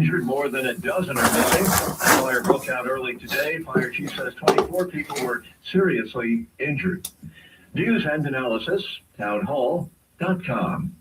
injured. More than a dozen are missing. The fire broke out early today. Fire chief says 24 people were seriously injured. News and analysis, townhall.com.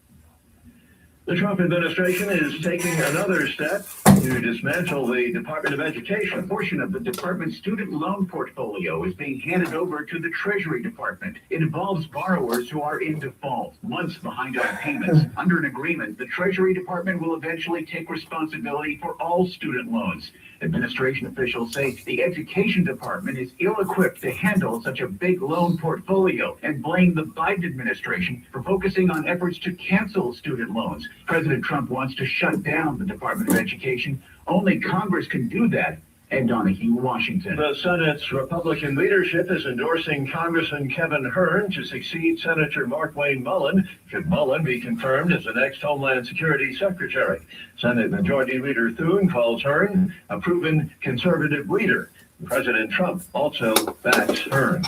The Trump administration is taking another step to dismantle the Department of Education. A portion of the department's student loan portfolio is being handed over to the Treasury Department. It involves borrowers who are in default, months behind on payments. Under an agreement, the Treasury Department will eventually take responsibility for all student loans. Administration officials say the Education Department is ill-equipped to handle such a big loan portfolio and blame the Biden administration for focusing on efforts to cancel student loans. President Trump wants to shut down the Department of Education. Only Congress can do that. Ed Donahue, Washington. The Senate's Republican leadership is endorsing Congressman Kevin Hern to succeed Senator Markwayne Mullin, should Mullin be confirmed as the next Homeland Security Secretary. Senate Majority Leader Thune calls Hern a proven conservative leader. President Trump also backs Hern.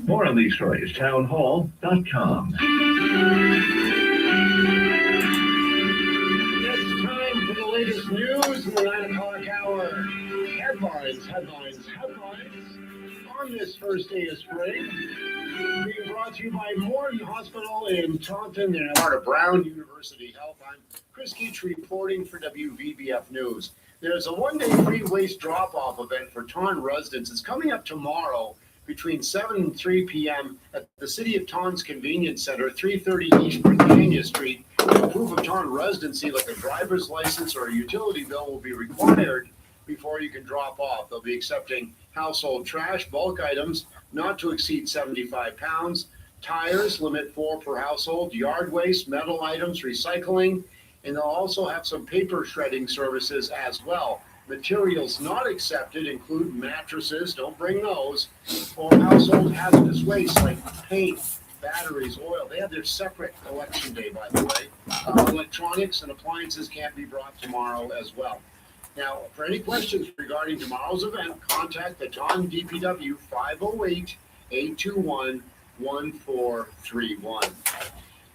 More on these stories, townhall.com. It's time for the latest news in the 9 o'clock hour. Headlines on this first day of spring. Being brought to you by Morton Hospital in Taunton and part of Brown University Health. I'm Chris Keach reporting for WVBF News. There's a one-day free waste drop-off event for Taunton residents. It's coming up tomorrow between 7 and 3 p.m. at the City of Taunton's Convenience Center, 330 East Britannia Street. Proof of Taunton residency, like a driver's license or a utility bill, will be required before you can drop off. They'll be accepting household trash, bulk items not to exceed 75 pounds, tires, limit 4 per household, yard waste, metal items, recycling, and they'll also have some paper shredding services as well. Materials not accepted include mattresses, don't bring those, or household hazardous waste like paint, batteries, oil. They have their separate collection day, by the way. Electronics and appliances can't be brought tomorrow as well. Now, for any questions regarding tomorrow's event, contact the Taunton DPW 508-821-1431.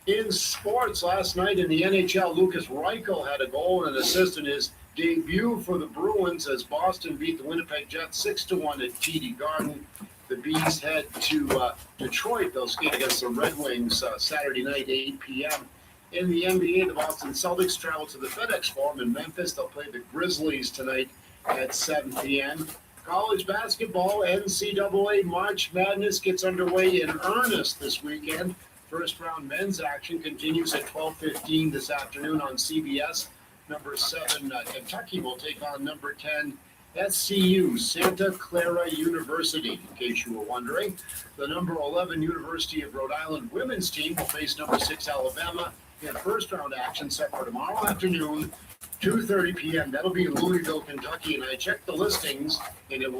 In sports, last night in the NHL, Lucas Reichel had a goal and an assist in his debut for the Bruins as Boston beat the Winnipeg Jets 6-1 at TD Garden. The Bees head to Detroit. They'll skate against the Red Wings Saturday night, 8 p.m. In the NBA, the Boston Celtics travel to the FedEx Forum in Memphis. They'll play the Grizzlies tonight at 7 p.m. College basketball, NCAA March Madness gets underway in earnest this weekend. First round men's action continues at 12:15 this afternoon on CBS. Number 7, Kentucky will take on number 10, SCU, Santa Clara University, in case you were wondering. The number 11 University of Rhode Island women's team will face number 6, Alabama, in first round action set for tomorrow afternoon, 2:30 p.m. That'll be in Louisville, Kentucky, and I checked the listings, and it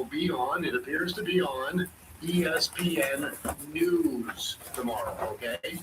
appears to be on ESPN News tomorrow, okay?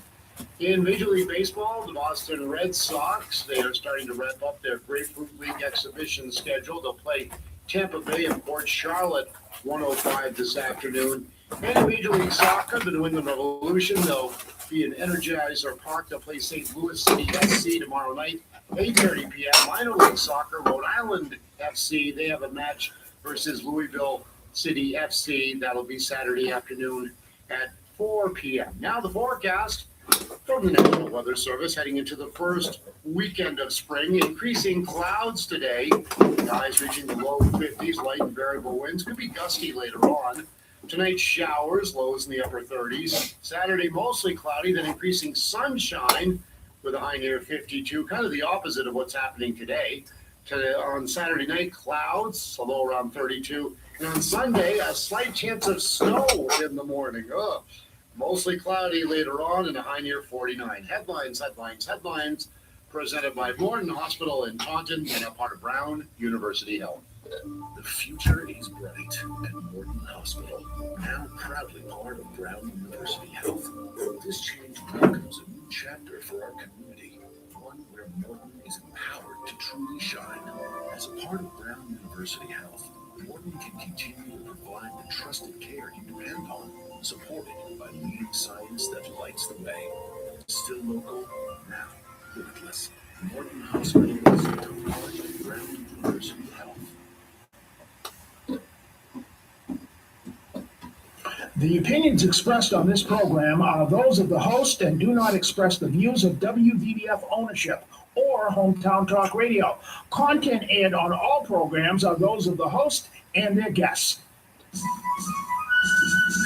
In Major League Baseball, the Boston Red Sox, they are starting to ramp up their Grapefruit League exhibition schedule. They'll play Tampa Bay and Port Charlotte 1:05 this afternoon. And in Major League Soccer, the New England Revolution, they'll be in Energizer Park. They'll play St. Louis City FC tomorrow night, 8:30 p.m. Minor League Soccer, Rhode Island FC, they have a match versus Louisville City FC. That'll be Saturday afternoon at 4 p.m. Now the forecast from the National Weather Service heading into the first weekend of spring. Increasing clouds today. Highs reaching the low 50s. Light and variable winds. Could be gusty later on. Tonight, showers, lows in the upper 30s. Saturday, mostly cloudy, then increasing sunshine with a high near 52. Kind of the opposite of what's happening today. On Saturday night, clouds, a low around 32. And on Sunday, a slight chance of snow in the morning. Mostly cloudy later on and a high near 49. Headlines, presented by Morton Hospital in Taunton and a part of Brown University Health. The future is bright at Morton Hospital, now proudly part of Brown University Health. This change welcomes a new chapter for our community, one where Morton is empowered to truly shine. As a part of Brown University Health, Morton can continue to provide the trusted care you depend on, supported by leading science that lights the way. Still local, now limitless. Morton Hospital is a part of Brown University University Health. The opinions expressed on this program are those of the host and do not express the views of WVBF ownership or Hometown Talk Radio. Content aired on all programs are those of the host and their guests.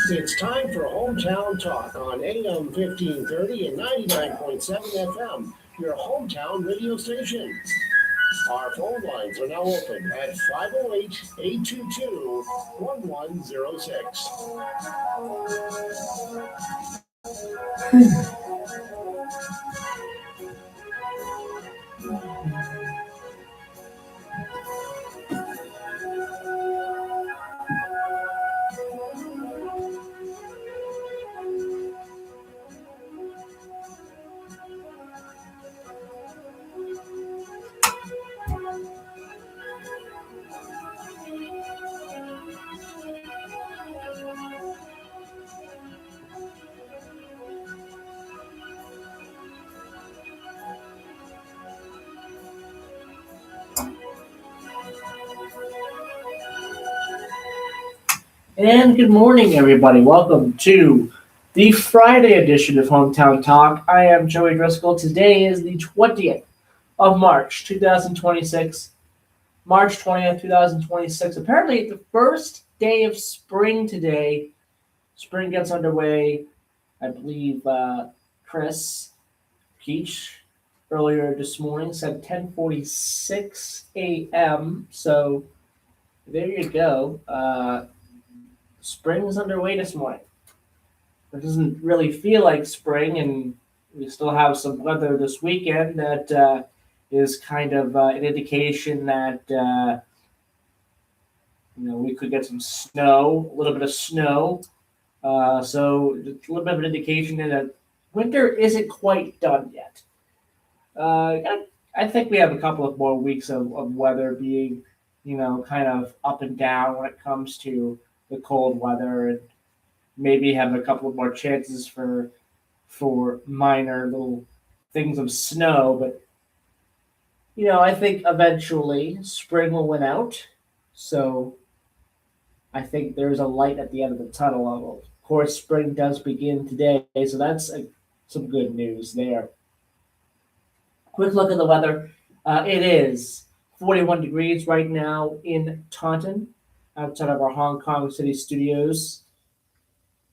It's time for Hometown Talk on AM 1530 and 99.7 FM, your hometown radio station. Our phone lines are now open at 508-822-1106. And good morning, everybody. Welcome to the Friday edition of Hometown Talk. I am Joey Driscoll. Today is the 20th of March, 2026. March 20th, 2026. Apparently, the first day of spring today. Spring gets underway. I believe Chris Keach earlier this morning said 10:46 a.m. So there you go. Spring is underway this morning. It doesn't really feel like spring, and we still have some weather this weekend that is kind of an indication that we could get some snow, a little bit of snow. So it's a little bit of an indication that winter isn't quite done yet. I think we have a couple of more weeks of weather being, kind of up and down when it comes to the cold weather, and maybe have a couple of more chances for minor little things of snow. But I think eventually spring will win out. So I think there's a light at the end of the tunnel. Of course, spring does begin today, so that's some good news there. Quick look at the weather. It is 41 degrees right now in Taunton, outside of our Hong Kong City studios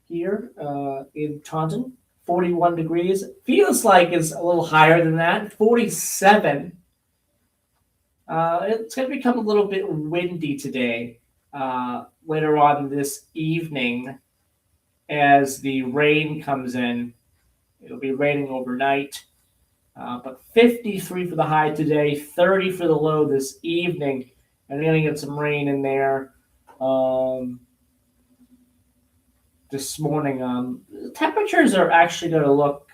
here in Taunton. 41 degrees. Feels like it's a little higher than that. 47. It's going to become a little bit windy today later on this evening as the rain comes in. It'll be raining overnight. But 53 for the high today, 30 for the low this evening. And we're going to get some rain in there this morning. Temperatures are actually going to look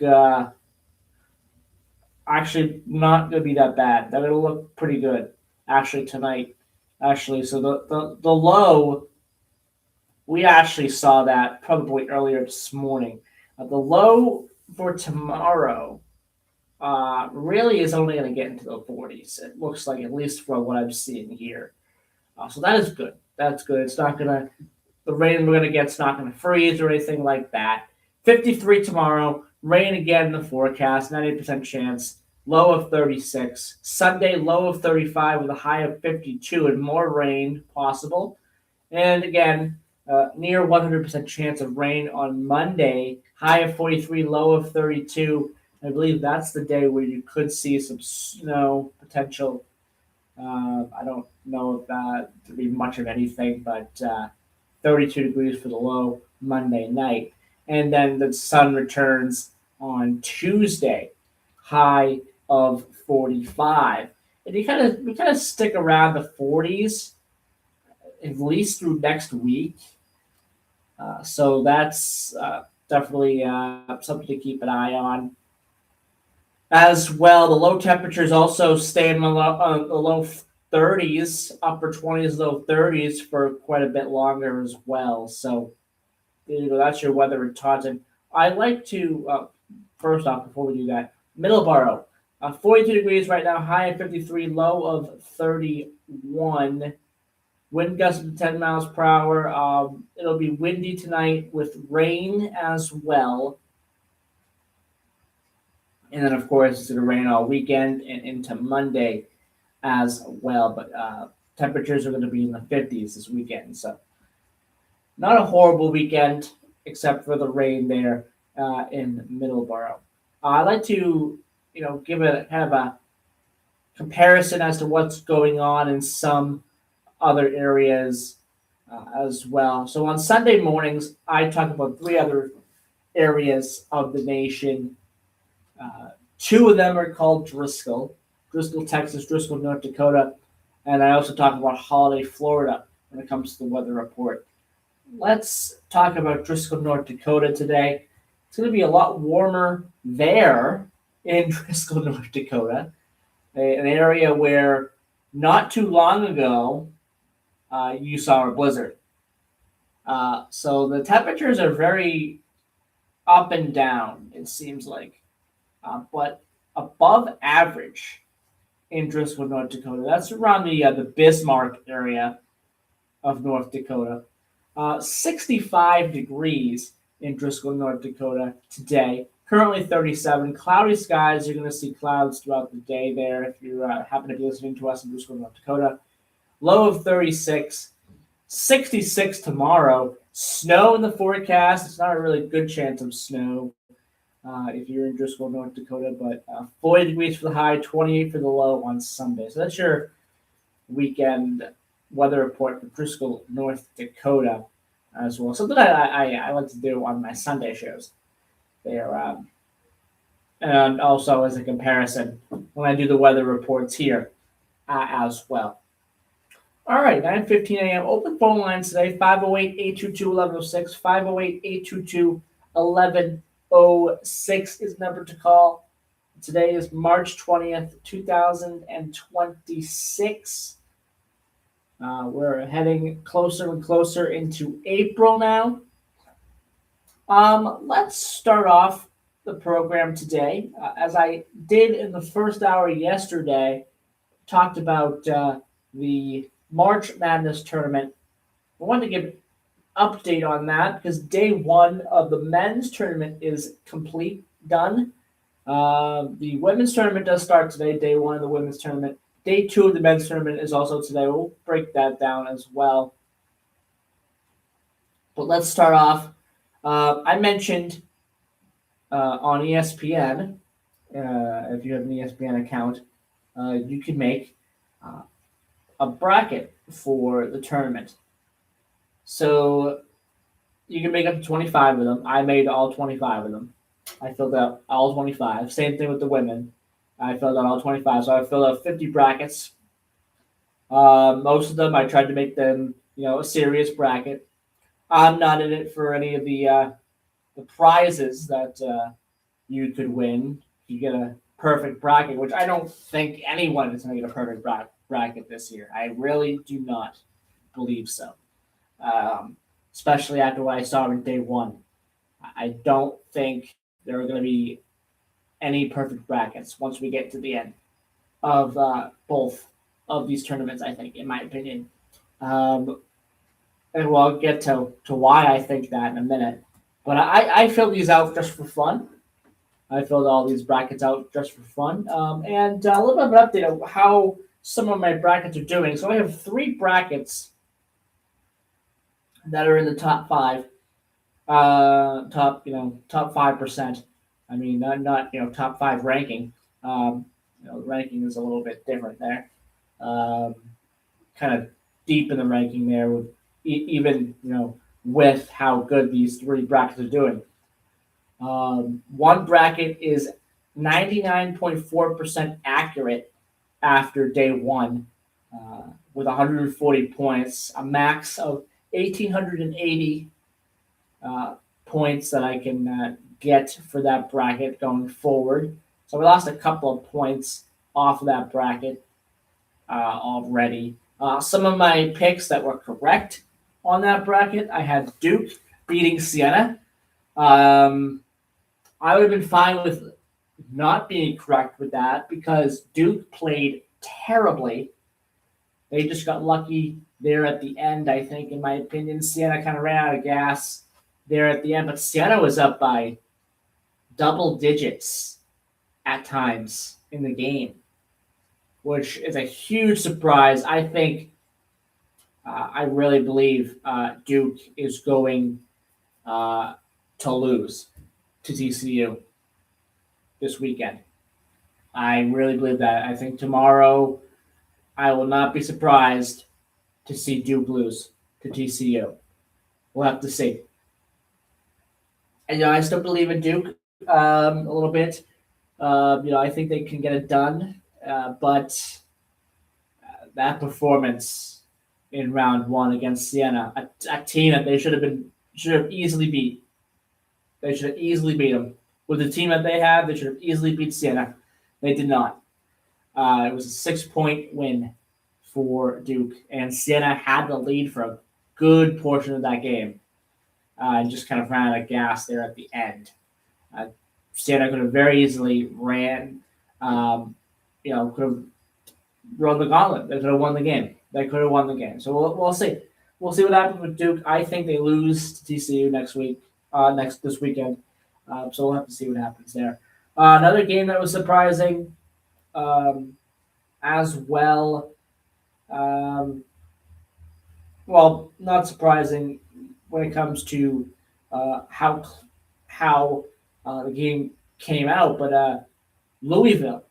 actually not going to be that bad. They're going to look pretty good actually tonight. So the low, we actually saw that probably earlier this morning. The low for tomorrow really is only going to get into the 40s. It looks like, at least from what I'm seeing here. So that is good. That's good. It's not going to, the rain we're going to get is not going to freeze or anything like that. 53 tomorrow, rain again in the forecast, 98% chance, low of 36. Sunday, low of 35 with a high of 52 and more rain possible. And again, near 100% chance of rain on Monday, high of 43, low of 32. I believe that's the day where you could see some snow potential. I don't know if that to be much of anything, but 32 degrees for the low Monday night. And then the sun returns on Tuesday, high of 45. And we kind of stick around the 40s at least through next week. So that's definitely something to keep an eye on. As well, the low temperatures also stay in the low 30s, upper 20s, low 30s for quite a bit longer as well. So, that's your weather in Taunton. I like to, first off, before we do that, Middleborough, 42 degrees right now, high of 53, low of 31. Wind gusts of 10 miles per hour. It'll be windy tonight with rain as well. And then, of course, it's going to rain all weekend and into Monday as well. But temperatures are going to be in the 50s this weekend. So not a horrible weekend, except for the rain there in Middleborough. I'd like to, give a kind of a comparison as to what's going on in some other areas as well. So on Sunday mornings, I talk about 3 other areas of the nation. 2 of them are called Driscoll, Texas, Driscoll, North Dakota, and I also talk about Holiday, Florida when it comes to the weather report. Let's talk about Driscoll, North Dakota today. It's going to be a lot warmer there in Driscoll, North Dakota, an area where not too long ago you saw a blizzard. So the temperatures are very up and down, it seems like, but above average in Driscoll, North Dakota. That's around the Bismarck area of North Dakota. 65 degrees in Driscoll, North Dakota today. Currently 37. Cloudy skies. You're going to see clouds throughout the day there if you happen to be listening to us in Driscoll, North Dakota. Low of 36. 66 tomorrow. Snow in the forecast. It's not a really good chance of snow if you're in Driscoll, North Dakota, but 40 degrees for the high, 28 for the low on Sunday. So that's your weekend weather report for Driscoll, North Dakota as well. Something I like to do on my Sunday shows there. And also as a comparison when I do the weather reports here as well. All right, 9:15 a.m. Open phone lines today, 508-822-1106, 508-822-1106 is the number to call. Today is March 20th, 2026. We're heading closer and closer into April now. Let's start off the program today. As I did in the first hour yesterday, talked about the March Madness tournament. I wanted to give an update on that because day 1 of the men's tournament is complete, done. The women's tournament does start today, day 1 of the women's tournament. Day 2 of the men's tournament is also today. We'll break that down as well. But let's start off. I mentioned on ESPN, if you have an ESPN account, you can make a bracket for the tournament. So you can make up to 25 of them. I made all 25 of them. I filled out all 25. Same thing with the women. I filled out all 25. So I filled out 50 brackets. Most of them, I tried to make them, a serious bracket. I'm not in it for any of the prizes that you could win. You get a perfect bracket, which I don't think anyone is going to get a perfect bracket this year. I really do not believe so. Especially after what I saw in day 1. I don't think there are going to be any perfect brackets once we get to the end of both of these tournaments, I think, in my opinion. And we'll get to why I think that in a minute. But I filled these out just for fun. I filled all these brackets out just for fun. And a little bit of an update of how some of my brackets are doing. So I have 3 brackets that are in the top 5. Top 5%. I mean, not top 5 ranking. The ranking is a little bit different there. Kind of deep in the ranking there, with even with how good these 3 brackets are doing. One bracket is 99.4% accurate after day 1, with 140 points, a max of 1,880 points that I can get for that bracket going forward. So we lost a couple of points off of that bracket already. Some of my picks that were correct on that bracket, I had Duke beating Siena. I would have been fine with not being correct with that because Duke played terribly. They just got lucky there at the end, I think, in my opinion. Siena kind of ran out of gas there at the end, but Siena was up by double digits at times in the game, which is a huge surprise. I think, I really believe Duke is going to lose to TCU this weekend. I really believe that. I think tomorrow I will not be surprised to see Duke lose to TCU. We'll have to see. And I still believe in Duke a little bit. I think they can get it done, but that performance in round one against Siena, a team that they should have easily beat. They should have easily beat them. With the team that they have, they should have easily beat Siena. They did not. It was a 6-point win for Duke, and Siena had the lead for a good portion of that game, and just kind of ran out of gas there at the end. Siena could have very easily could have run the gauntlet. They could have won the game. So we'll see. We'll see what happens with Duke. I think they lose to TCU this weekend. So we'll have to see what happens there. Another game that was surprising as well. Well, not surprising when it comes to how the game came out, but Louisville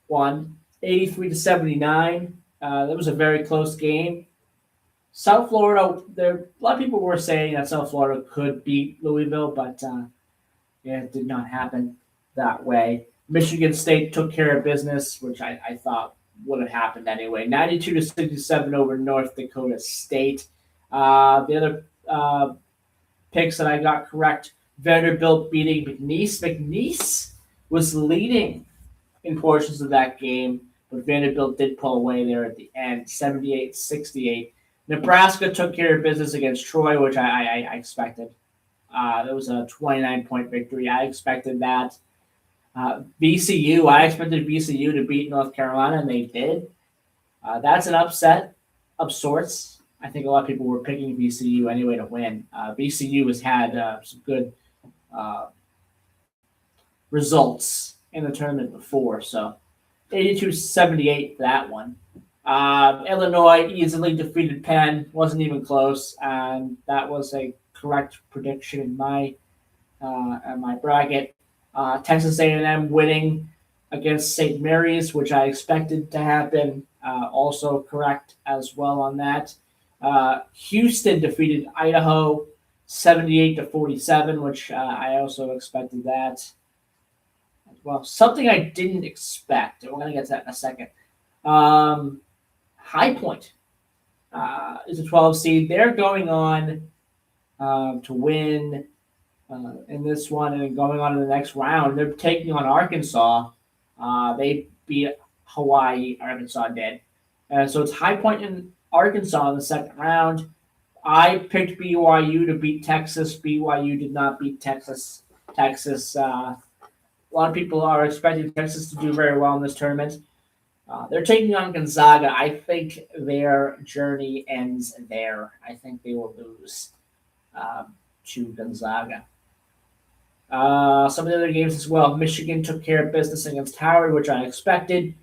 won 83-79. That was a very close game. South Florida, a lot of people were saying that South Florida could beat Louisville, but it did not happen that way. Michigan State took care of business, which I thought would have happened anyway. 92-67 over North Dakota State. The other picks that I got correct, Vanderbilt beating McNeese. McNeese was leading in portions of that game, but Vanderbilt did pull away there at the end, 78-68. Nebraska took care of business against Troy, which I expected. That was a 29-point victory. I expected that. VCU, I expected VCU to beat North Carolina, and they did. That's an upset of sorts. I think a lot of people were picking VCU anyway to win. VCU has had some good results in the tournament before, so 82-78 that one. Illinois easily defeated Penn, wasn't even close, and that was a correct prediction in my bracket. Texas A&M winning against St. Mary's, which I expected to happen, also correct as well on that. Houston defeated Idaho 78-47, which I also expected that as well. Something I didn't expect, and we're going to get to that in a second. High Point is a 12 seed. They're going on to win in this one and going on to the next round. They're taking on Arkansas. They beat Hawaii. Arkansas did. So it's High Point in Arkansas in the second round. I picked BYU to beat Texas. BYU did not beat Texas. A lot of people are expecting Texas to do very well in this tournament. They're taking on Gonzaga. I think their journey ends there. I think they will lose to Gonzaga. Some of the other games as well. Michigan took care of business against Howard, which I expected.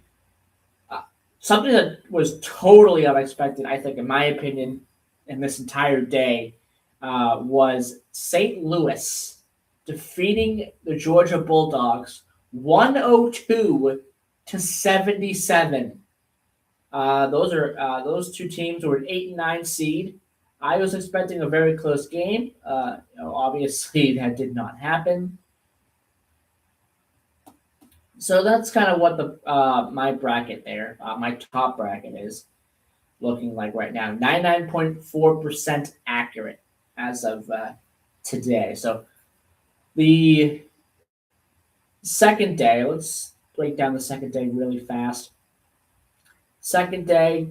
Something that was totally unexpected, I think, in my opinion, in this entire day, was St. Louis defeating the Georgia Bulldogs 102-77. Those two teams were an 8 and 9 seed. I was expecting a very close game. Obviously, that did not happen. So that's kind of what the my bracket there, my top bracket is looking like right now. 99.4% accurate as of today. So the second day, let's break down the second day really fast. Second day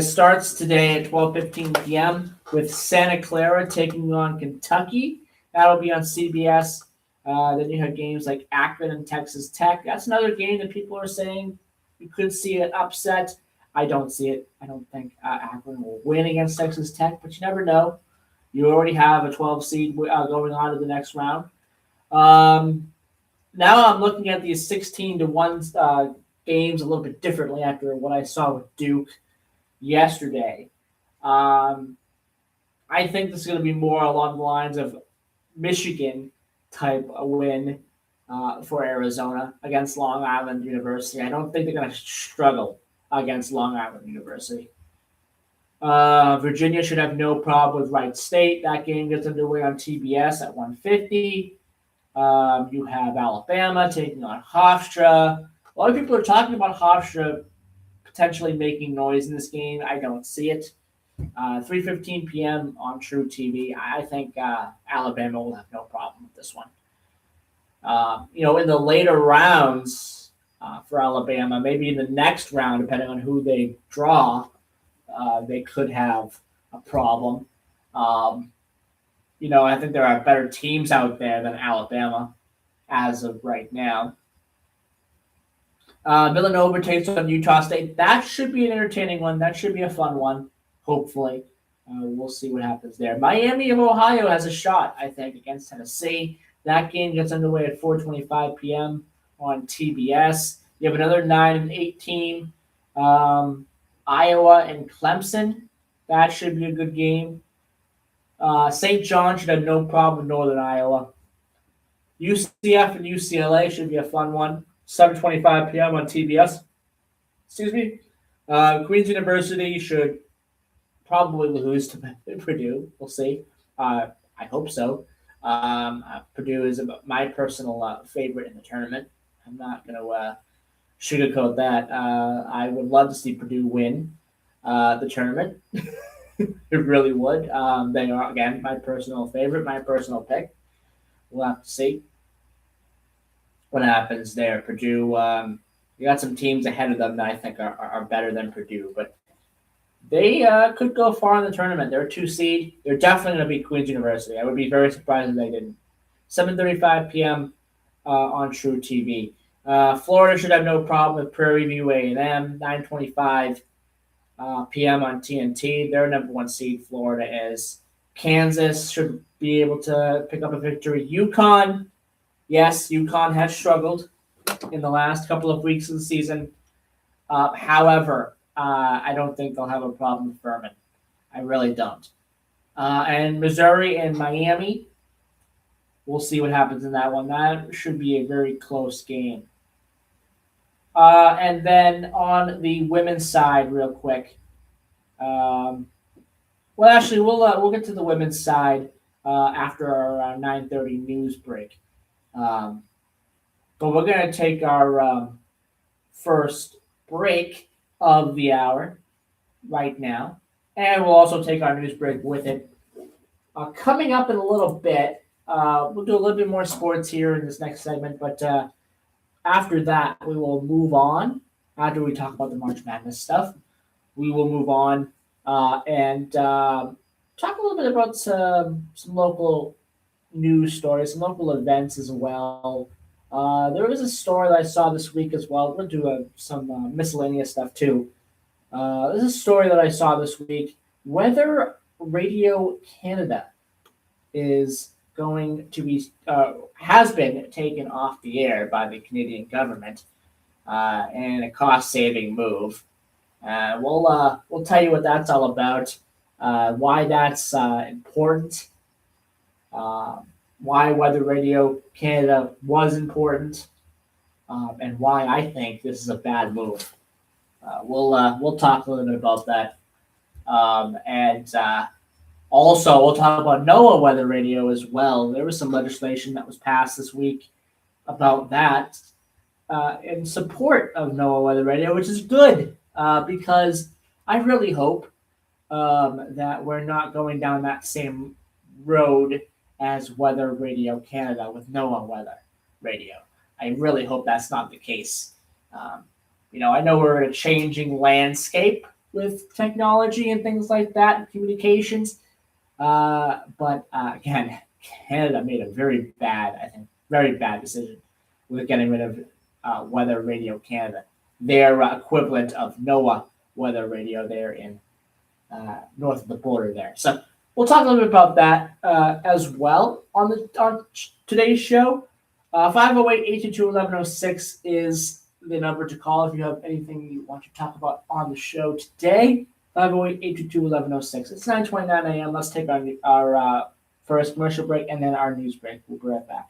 starts today at 12:15 p.m. with Santa Clara taking on Kentucky. That'll be on CBS. Then you have games like Akron and Texas Tech. That's another game that people are saying you could see an upset. I don't see it. I don't think Akron will win against Texas Tech, but you never know. You already have a 12 seed going on to the next round. Now I'm looking at these 16-1 games a little bit differently after what I saw with Duke yesterday. I think this is going to be more along the lines of Michigan type a win for Arizona against Long Island University. I don't think they're going to struggle against Long Island University. Virginia should have no problem with Wright State. That game gets underway on TBS at 1:50. You have Alabama taking on Hofstra. A lot of people are talking about Hofstra potentially making noise in this game. I don't see it. 3:15 p.m. on True TV. I think Alabama will have no problem with this one. In the later rounds for Alabama, maybe in the next round, depending on who they draw, they could have a problem. I think there are better teams out there than Alabama as of right now. Villanova takes on Utah State. That should be an entertaining one. That should be a fun one, hopefully. We'll see what happens there. Miami of Ohio has a shot, I think, against Tennessee. That game gets underway at 4:25 p.m. on TBS. You have another 9 and 8 team, Iowa and Clemson. That should be a good game. St. John should have no problem with Northern Iowa. UCF and UCLA should be a fun one. 7:25 p.m. on TBS. Excuse me. Queen's University should probably lose to Purdue. We'll see. I hope so. Purdue is my personal favorite in the tournament. I'm not going to sugarcoat that. I would love to see Purdue win the tournament. It really would. They are, again, my personal favorite, my personal pick. We'll have to see what happens there. Purdue, you got some teams ahead of them that I think are better than Purdue, but they could go far in the tournament. They're a 2 seed. They're definitely going to beat Queen's University. I would be very surprised if they didn't. 7:35 p.m. On True TV. Florida should have no problem with Prairie View A&M. 9:25 p.m. on TNT. Their number 1 seed, Florida is. Kansas should be able to pick up a victory. UConn, yes, UConn has struggled in the last couple of weeks of the season. However, I don't think they'll have a problem with Furman. I really don't. And Missouri and Miami, we'll see what happens in that one. That should be a very close game. And then on the women's side, real quick. Well, actually, we'll get to the women's side after our 9:30 news break. But we're going to take our first break of the hour right now, and we'll also take our news break with it. Coming up in a little bit, we'll do a little bit more sports here in this next segment, but after that, we will move on. After we talk about the March Madness stuff, we will move on and talk a little bit about some local news stories, some local events as well. There was a story that I saw this week as well. We'll do some miscellaneous stuff too. There's a story that I saw this week. Whether Radio Canada is going to be has been taken off the air by the Canadian government in a cost-saving move. We'll tell you what that's all about, why that's important, why Weather Radio Canada was important, and why I think this is a bad move. We'll talk a little bit about that, and also we'll talk about NOAA Weather Radio as well. There was some legislation that was passed this week about that in support of NOAA Weather Radio, which is good because I really hope that we're not going down that same road as Weather Radio Canada with NOAA Weather Radio. I really hope that's not the case. I know we're in a changing landscape with technology and things like that and communications. But again, Canada made a very bad, I think, very bad decision with getting rid of Weather Radio Canada, their equivalent of NOAA Weather Radio there in north of the border there. So we'll talk a little bit about that as well on today's show. 508-822-1106 is the number to call if you have anything you want to talk about on the show today. 508-822-1106. It's 9:29 a.m. Let's take our first commercial break and then our news break. We'll be right back.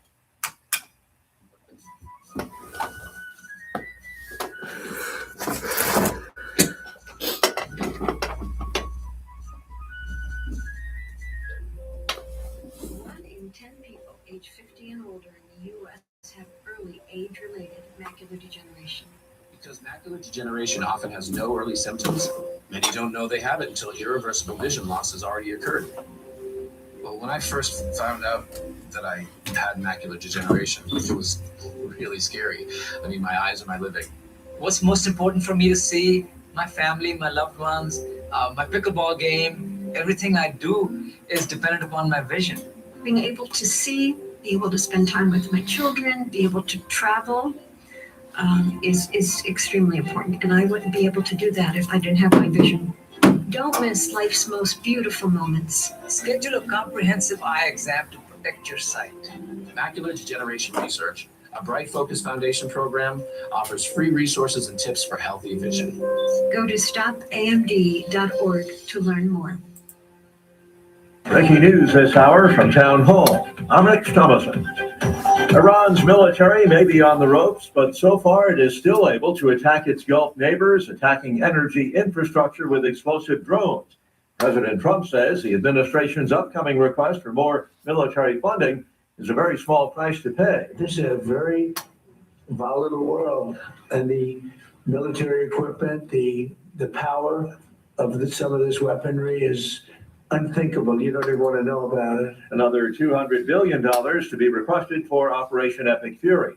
Age 50 and older in the U.S. have early age-related macular degeneration. Because macular degeneration often has no early symptoms, many don't know they have it until irreversible vision loss has already occurred. Well, when I first found out that I had macular degeneration, it was really scary. I mean, my eyes are my living. What's most important for me to see? My family, my loved ones, my pickleball game, everything I do is dependent upon my vision. Being able to see, be able to spend time with my children, be able to travel is extremely important. And I wouldn't be able to do that if I didn't have my vision. Don't miss life's most beautiful moments. Schedule a comprehensive eye exam to protect your sight. Macular Degeneration Research, a Bright Focus Foundation program, offers free resources and tips for healthy vision. Go to stopamd.org to learn more. Breaking news this hour from Town Hall. I'm Rich Thomason. Iran's military may be on the ropes, but so far it is still able to attack its Gulf neighbors, attacking energy infrastructure with explosive drones. President Trump says the administration's upcoming request for more military funding is a very small price to pay. This is a very volatile world, and the military equipment, the power of some of this weaponry is unthinkable. You don't even want to know about it. Another $200 billion to be requested for Operation Epic Fury.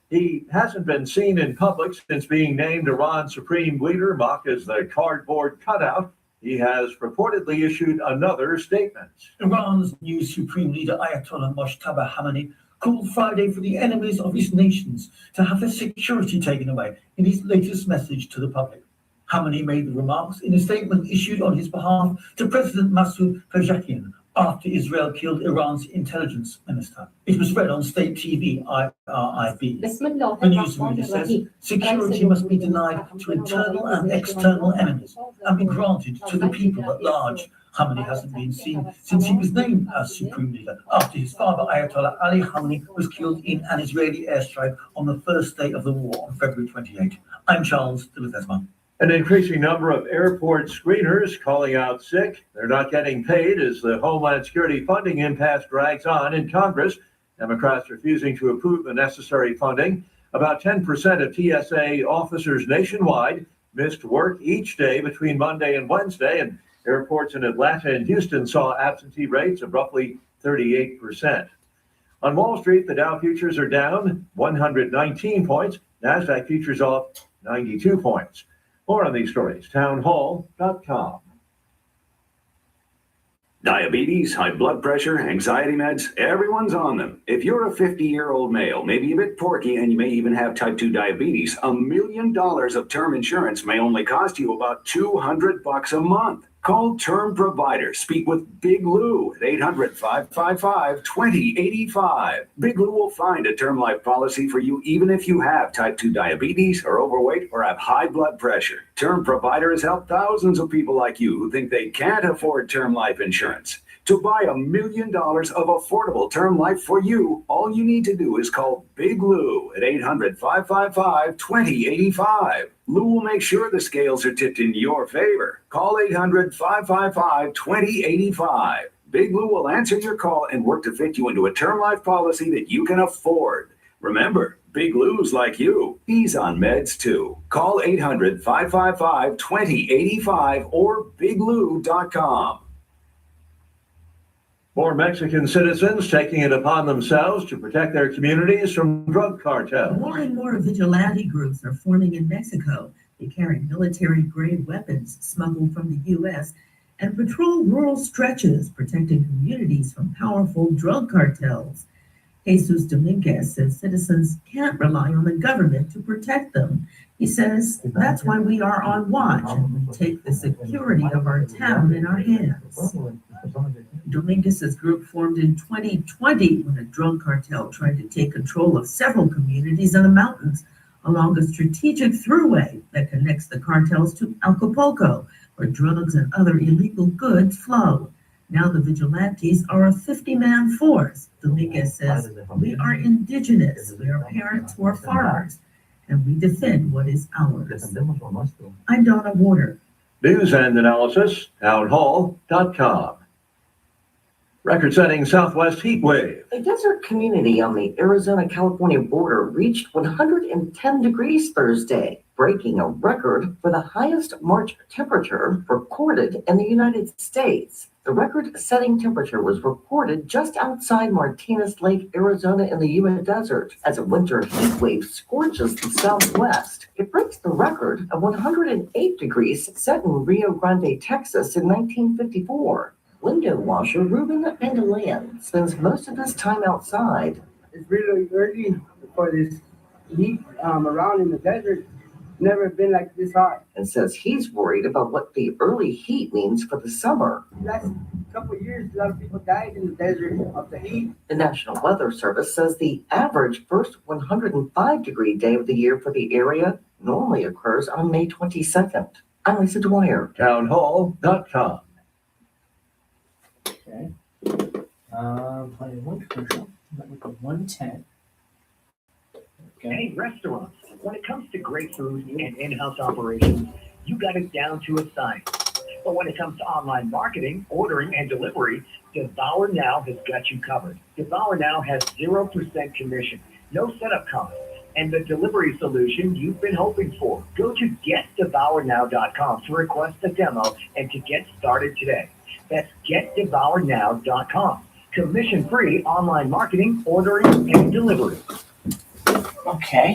He hasn't been seen in public since being named Iran's supreme leader, mocked as the cardboard cutout. He has reportedly issued another statement. Iran's new supreme leader, Ayatollah Mojtaba Khamenei, called Friday for the enemies of his nations to have their security taken away in his latest message to the public. Khamenei made the remarks in a statement issued on his behalf to President Masoud Pezeshkian after Israel killed Iran's intelligence minister. It was read on state TV, IRIB. The news reader says security must be denied to internal and external enemies and be granted to the people at large. Khamenei hasn't been seen since he was named as supreme leader after his father, Ayatollah Ali Khamenei, was killed in an Israeli airstrike on the first day of the war on February 28. I'm Charles de Ledesma. An increasing number of airport screeners calling out sick. They're not getting paid as the Homeland Security funding impasse drags on in Congress. Democrats refusing to approve the necessary funding. About 10% of TSA officers nationwide missed work each day between Monday and Wednesday, and airports in Atlanta and Houston saw absentee rates of roughly 38%. On Wall Street, the Dow futures are down 119 points. NASDAQ futures off 92 points. More on these stories, townhall.com. Diabetes, high blood pressure, anxiety meds, everyone's on them. If you're a 50-year-old male, maybe a bit porky, and you may even have type 2 diabetes, $1 million of term insurance may only cost you about $200 a month. Call Term Provider. Speak with Big Lou at 800-555-2085. Big Lou will find a term life policy for you even if you have type 2 diabetes, are overweight, or have high blood pressure. Term Provider has helped thousands of people like you who think they can't afford term life insurance. To buy $1 million of affordable term life for you, all you need to do is call Big Lou at 800-555-2085. Lou will make sure the scales are tipped in your favor. Call 800-555-2085. Big Lou will answer your call and work to fit you into a term life policy that you can afford. Remember, Big Lou's like you. He's on meds too. Call 800-555-2085 or biglou.com. More Mexican citizens taking it upon themselves to protect their communities from drug cartels. More and more vigilante groups are forming in Mexico. They carry military-grade weapons smuggled from the U.S. and patrol rural stretches, protecting communities from powerful drug cartels. Jesus Dominguez says citizens can't rely on the government to protect them. He says that's why we are on watch and we take the security of our town in our hands. Dominguez's group formed in 2020 when a drug cartel tried to take control of several communities in the mountains along a strategic thruway that connects the cartels to Acapulco, where drugs and other illegal goods flow. Now the vigilantes are a 50-man force. Dominguez says, we are indigenous, we are parents who are farmers, and we defend what is ours. I'm Donna Warner. News and analysis, townhall.com. Record-setting Southwest heat wave. A desert community on the Arizona-California border reached 110 degrees Thursday, breaking a record for the highest March temperature recorded in the United States. The record-setting temperature was reported just outside Martinez Lake, Arizona in the Utah Desert, as a winter heat wave scorches the Southwest. It breaks the record of 108 degrees set in Rio Grande, Texas in 1954. Window washer Ruben Pendleyan spends most of his time outside. It's really early for this heat around in the desert. Never been like this hot. And says he's worried about what the early heat means for the summer. Last couple of years, a lot of people died in the desert of the heat. The National Weather Service says the average first 105-degree day of the year for the area normally occurs on May 22nd. I'm Lisa Dwyer. Townhall.com. Okay. Playing one commercial. Let me go 110. Okay. Hey, restaurants, when it comes to great food and in-house operations, you got it down to a science. But when it comes to online marketing, ordering, and delivery, Devour Now has got you covered. Devour Now has 0% commission, no setup costs, and the delivery solution you've been hoping for. Go to getdevournow.com to request a demo and to get started today. That's getdevournow.com. Commission-free online marketing, ordering, and delivery. Okay.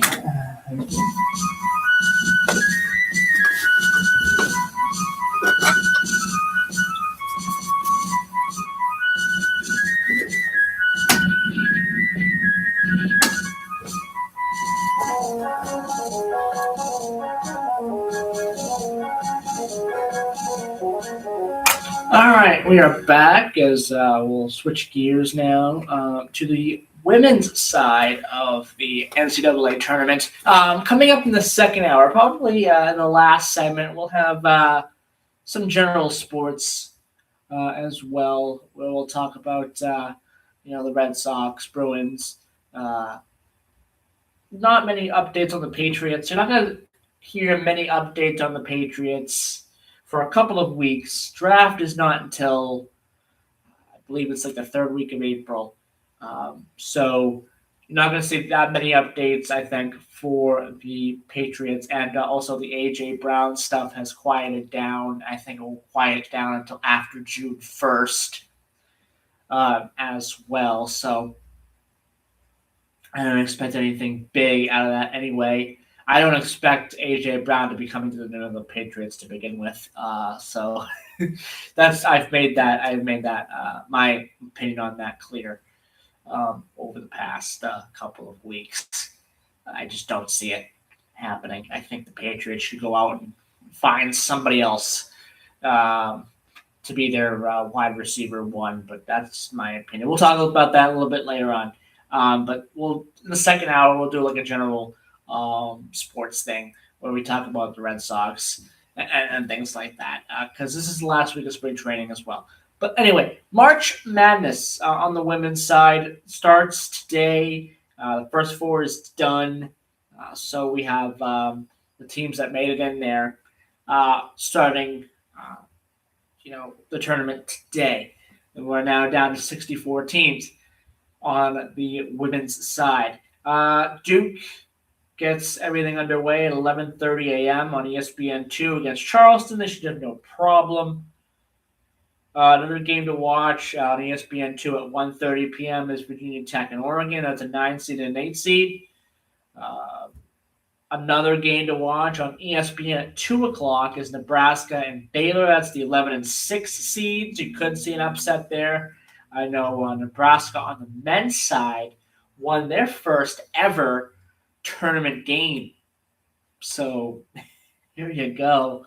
All right, we are back as we'll switch gears now to the women's side of the NCAA tournament. Coming up in the second hour, probably in the last segment, we'll have some general sports as well, where we'll talk about the Red Sox, Bruins. Not many updates on the Patriots. You're not going to hear many updates on the Patriots for a couple of weeks. Draft is not until, I believe it's like the third week of April. So you're not going to see that many updates, I think, for the Patriots. And also the A.J. Brown stuff has quieted down. I think it will quiet down until after June 1st as well. So I don't expect anything big out of that anyway. I don't expect A.J. Brown to be coming to the New England Patriots to begin with. So I've made that my opinion on that clear over the past couple of weeks. I just don't see it happening. I think the Patriots should go out and find somebody else to be their wide receiver one, but that's my opinion. We'll talk about that a little bit later on. But in the second hour, we'll do like a general sports thing where we talk about the Red Sox and things like that, because this is the last week of spring training as well. But anyway, March Madness on the women's side starts today. The first four is done. So we have the teams that made it in there starting the tournament today. And we're now down to 64 teams on the women's side. Duke gets everything underway at 11:30 a.m. on ESPN2 against Charleston. They should have no problem. Another game to watch on ESPN2 at 1:30 p.m. is Virginia Tech and Oregon. That's a 9 seed and an 8 seed. Another game to watch on ESPN at 2 o'clock is Nebraska and Baylor. That's the 11 and 6 seeds. You could see an upset there. I know Nebraska on the men's side won their first ever tournament game. So here you go.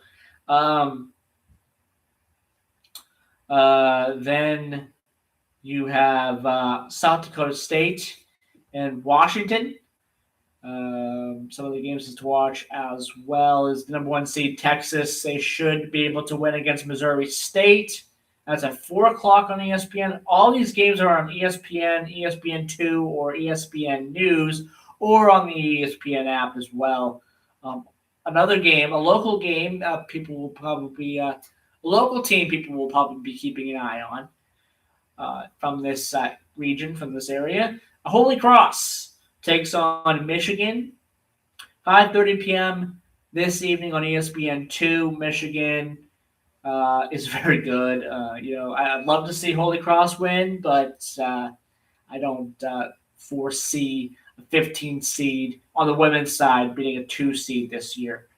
Then you have South Dakota State and Washington. Some of the games to watch as well is the number 1 seed Texas. They should be able to win against Missouri State. That's at 4 o'clock on ESPN. All these games are on ESPN, ESPN2, or ESPN News, or on the ESPN app as well. Another game, a local game, people will probably a local team people will probably be keeping an eye on from this region, from this area. Holy Cross takes on Michigan, 5:30 p.m. this evening on ESPN2. Michigan is very good. I'd love to see Holy Cross win, but I don't foresee a 15 seed on the women's side beating a 2 seed this year.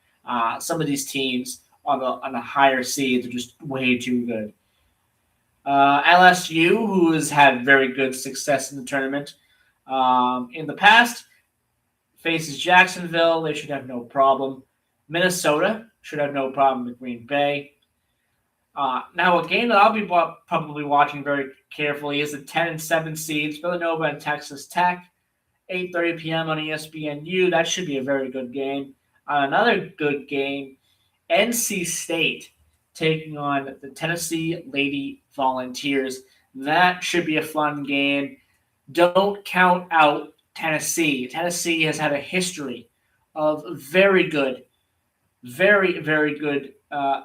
Some of these teams on the higher seeds are just way too good. LSU, who has had very good success in the tournament in the past, faces Jacksonville. They should have no problem. Minnesota should have no problem with Green Bay. Now, a game that I'll be probably watching very carefully is the 10 and 7 seeds, Villanova and Texas Tech, 8:30 p.m. on ESPNU. That should be a very good game. Another good game, NC State taking on the Tennessee Lady Volunteers. That should be a fun game. Don't count out Tennessee. Tennessee has had a history of very good, very, very good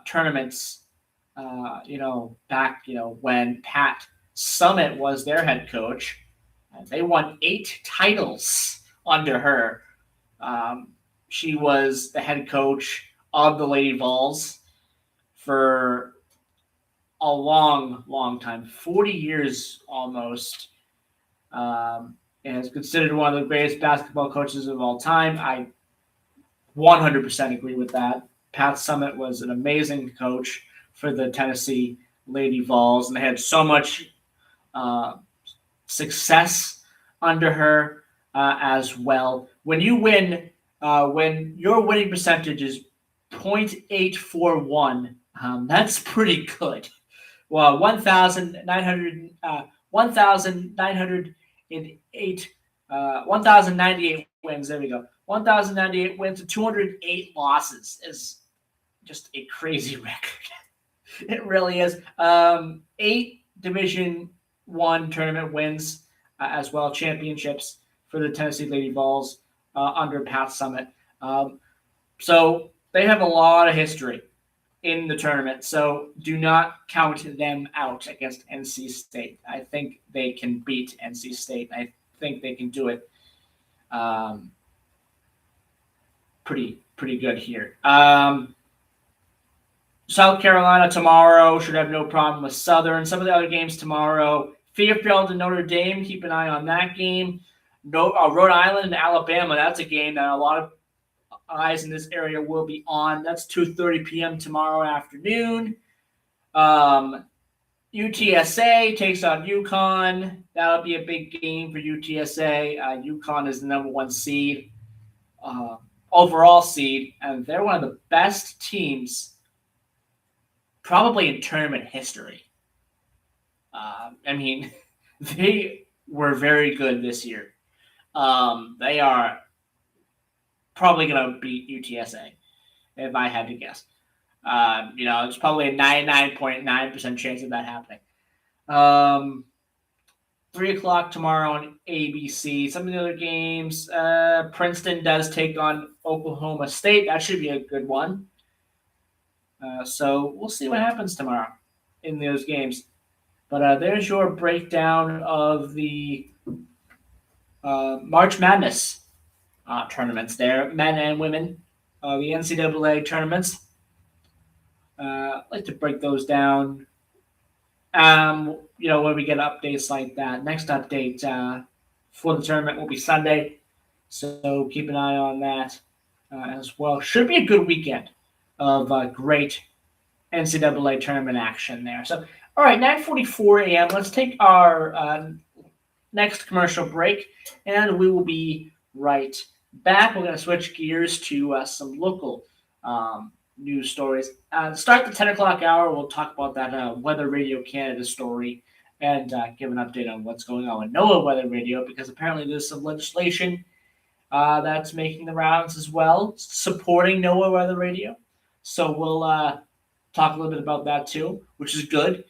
tournaments. Back when Pat Summitt was their head coach, they won 8 titles under her. She was the head coach of the Lady Vols for a long, long time, 40 years almost. And is considered one of the greatest basketball coaches of all time. I 100% agree with that. Pat Summitt was an amazing coach for the Tennessee Lady Vols, and they had so much success under her as well. When you win, when your winning percentage is .841, that's pretty good. Well, 1,098 wins. There we go. 1,098 wins and 208 losses is just a crazy record. It really is. 8 Division I tournament wins as well, championships for the Tennessee Lady Vols under Pat Summitt. So they have a lot of history in the tournament. So do not count them out against NC State. I think they can beat NC State. I think they can do it pretty good here. South Carolina tomorrow should have no problem with Southern. Some of the other games tomorrow, Fairfield and Notre Dame, keep an eye on that game. Rhode Island and Alabama, that's a game that a lot of eyes in this area will be on. That's 2:30 p.m. tomorrow afternoon. UTSA takes on UConn. That'll be a big game for UTSA. UConn is the number 1 seed, overall seed, and they're one of the best teams probably in tournament history. They were very good this year. They are probably going to beat UTSA, if I had to guess. It's probably a 99.9% chance of that happening. 3 o'clock tomorrow on ABC. Some of the other games, Princeton does take on Oklahoma State. That should be a good one. So we'll see what happens tomorrow in those games. But there's your breakdown of the March Madness tournaments there, men and women, the NCAA tournaments. I'd like to break those down, when we get updates like that. Next update for the tournament will be Sunday, so keep an eye on that as well. Should be a good weekend of great NCAA tournament action there. So, all right, 9:44 a.m. Let's take our next commercial break, and we will be right back. We're going to switch gears to some local news stories. Start the 10 o'clock hour. We'll talk about that Weather Radio Canada story and give an update on what's going on with NOAA Weather Radio, because apparently there's some legislation that's making the rounds as well, supporting NOAA Weather Radio. So we'll talk a little bit about that too, which is good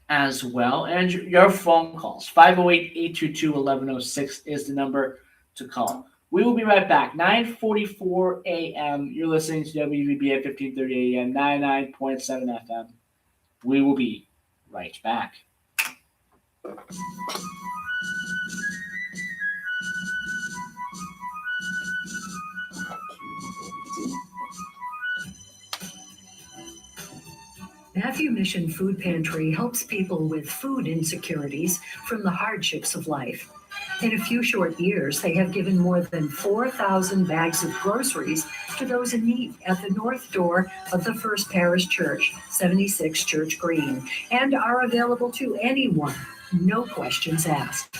as well. And your phone calls, 508-822-1106 is the number to call. We will be right back. 9:44 a.m. You're listening to WVB at 1530 a.m., 99.7 FM. We will be right back. Matthew Mission Food Pantry helps people with food insecurities from the hardships of life. In a few short years, they have given more than 4,000 bags of groceries to those in need at the north door of the First Parish Church, 76 Church Green, and are available to anyone, no questions asked.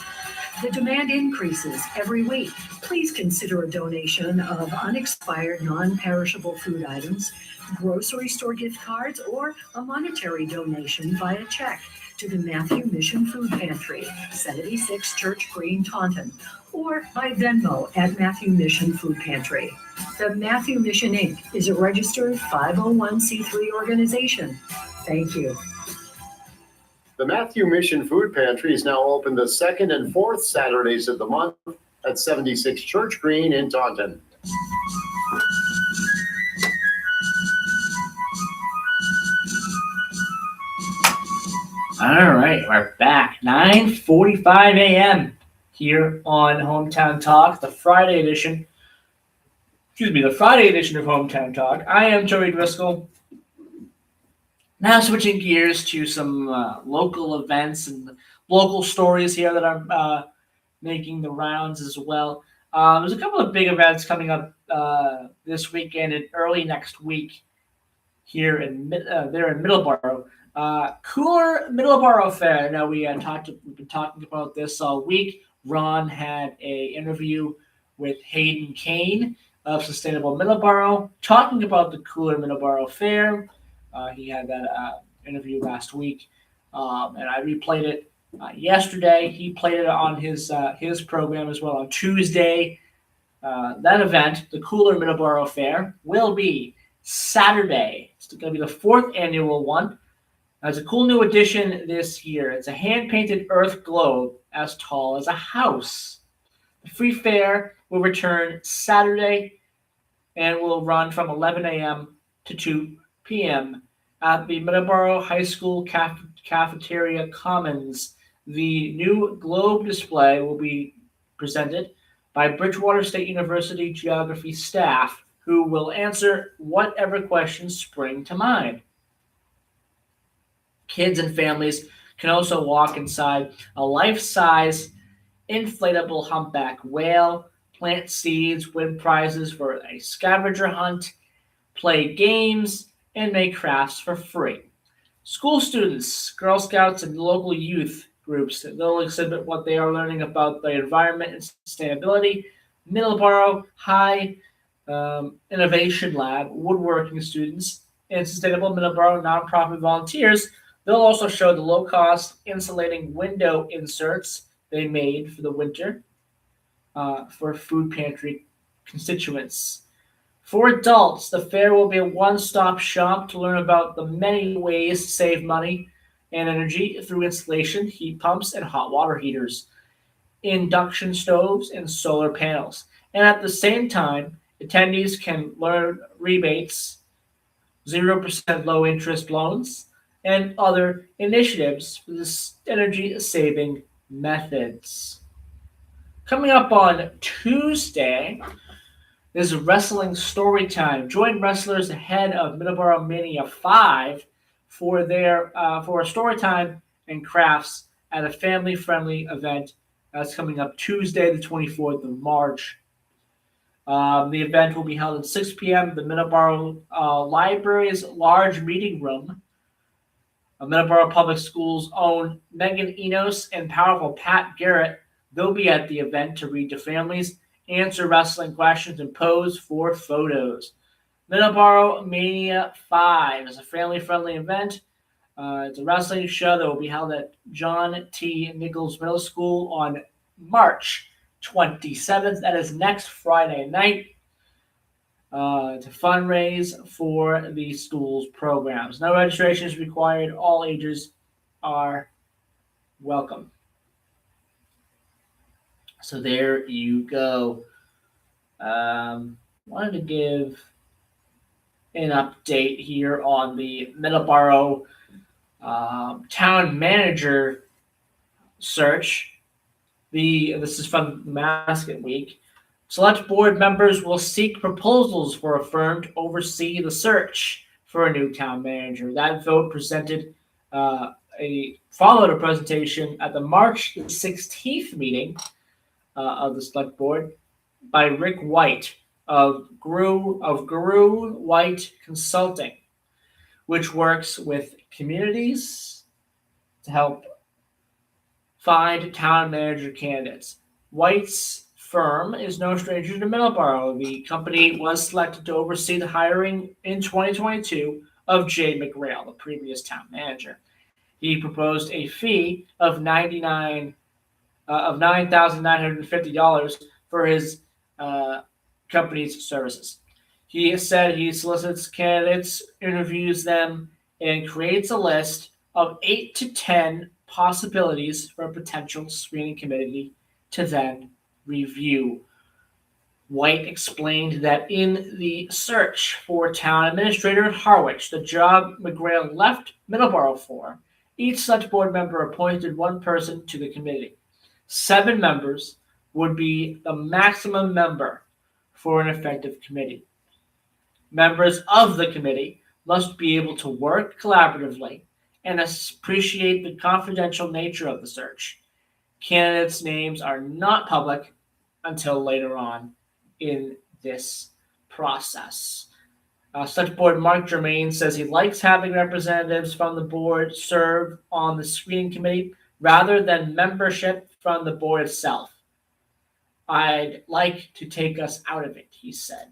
The demand increases every week. Please consider a donation of unexpired, non-perishable food items, grocery store gift cards, or a monetary donation via check to the Matthew Mission Food Pantry, 76 Church Green, Taunton, or by Venmo at Matthew Mission Food Pantry. The Matthew Mission Inc. is a registered 501c3 organization. Thank you. The Matthew Mission Food Pantry is now open the second and fourth Saturdays of the month at 76 Church Green in Taunton. All right, we're back. 9:45 a.m. here on Hometown Talk, the Friday edition. The Friday edition of Hometown Talk. I am Joey Driscoll. Now switching gears to some local events and local stories here that are making the rounds as well. There's a couple of big events coming up this weekend and early next week here in Middleborough. Cooler Middleborough Fair. Now we've been talking about this all week. Ron had a interview with Hayden Kane of Sustainable Middleborough talking about the Cooler Middleborough Fair. He had that interview last week, and I replayed it yesterday. He played it on his program as well on Tuesday. That event, the Cooler Middleborough Fair, will be Saturday. It's going to be the fourth annual one. It's a cool new addition this year. It's a hand-painted earth globe as tall as a house. The free fair will return Saturday and will run from 11 a.m. to 2 p.m. at the Middleborough High School Cafeteria Commons. The new globe display will be presented by Bridgewater State University geography staff, who will answer whatever questions spring to mind. Kids and families can also walk inside a life-size inflatable humpback whale, plant seeds, win prizes for a scavenger hunt, play games, and make crafts for free. School students, Girl Scouts, and local youth groups, they'll exhibit what they are learning about the environment and sustainability. Middleborough High Innovation Lab, woodworking students, and Sustainable Middleborough nonprofit volunteers. They'll also show the low-cost insulating window inserts they made for the winter for food pantry constituents. For adults, the fair will be a one-stop shop to learn about the many ways to save money and energy through installation, heat pumps, and hot water heaters, induction stoves, and solar panels. And at the same time, attendees can learn rebates, 0% low-interest loans, and other initiatives for this energy-saving methods. Coming up on Tuesday is Wrestling Story Time. Join wrestlers ahead of Middleborough Mania 5 for a story time and crafts at a family-friendly event that's coming up Tuesday, the 24th of March. The event will be held at 6 p.m. at the Middleborough Library's large meeting room. Middleborough Public Schools' own Megan Enos and powerful Pat Garrett, they'll be at the event to read to families, answer wrestling questions, and pose for photos. Middleborough Mania 5 is a family-friendly event. It's a wrestling show that will be held at John T. Nichols Middle School on March 27th. That is next Friday night. To fundraise for the school's programs. No registration is required. All ages are welcome. So there you go. Wanted to give an update here on the Middleborough town manager search. This is from Mascot Week. Select board members will seek proposals for a firm to oversee the search for a new town manager. That vote followed a presentation at the March 16th meeting of the select board by Rick White of Guru White Consulting, which works with communities to help find town manager candidates. White's firm is no stranger to Middleborough. The company was selected to oversee the hiring in 2022 of Jay McGrail, the previous town manager. He proposed a fee of $9,950 for his company's services. He said he solicits candidates, interviews them, and creates a list of 8 to 10 possibilities for a potential screening committee to then review. White explained that in the search for town administrator at Harwich, the job McGrail left Middleborough for, each such board member appointed one person to the committee. 7 members would be the maximum member for an effective committee. Members of the committee must be able to work collaboratively and appreciate the confidential nature of the search. Candidates' names are not public until later on in this process. Select Board Mark Germain says he likes having representatives from the board serve on the screening committee rather than membership from the board itself. I'd like to take us out of it, he said.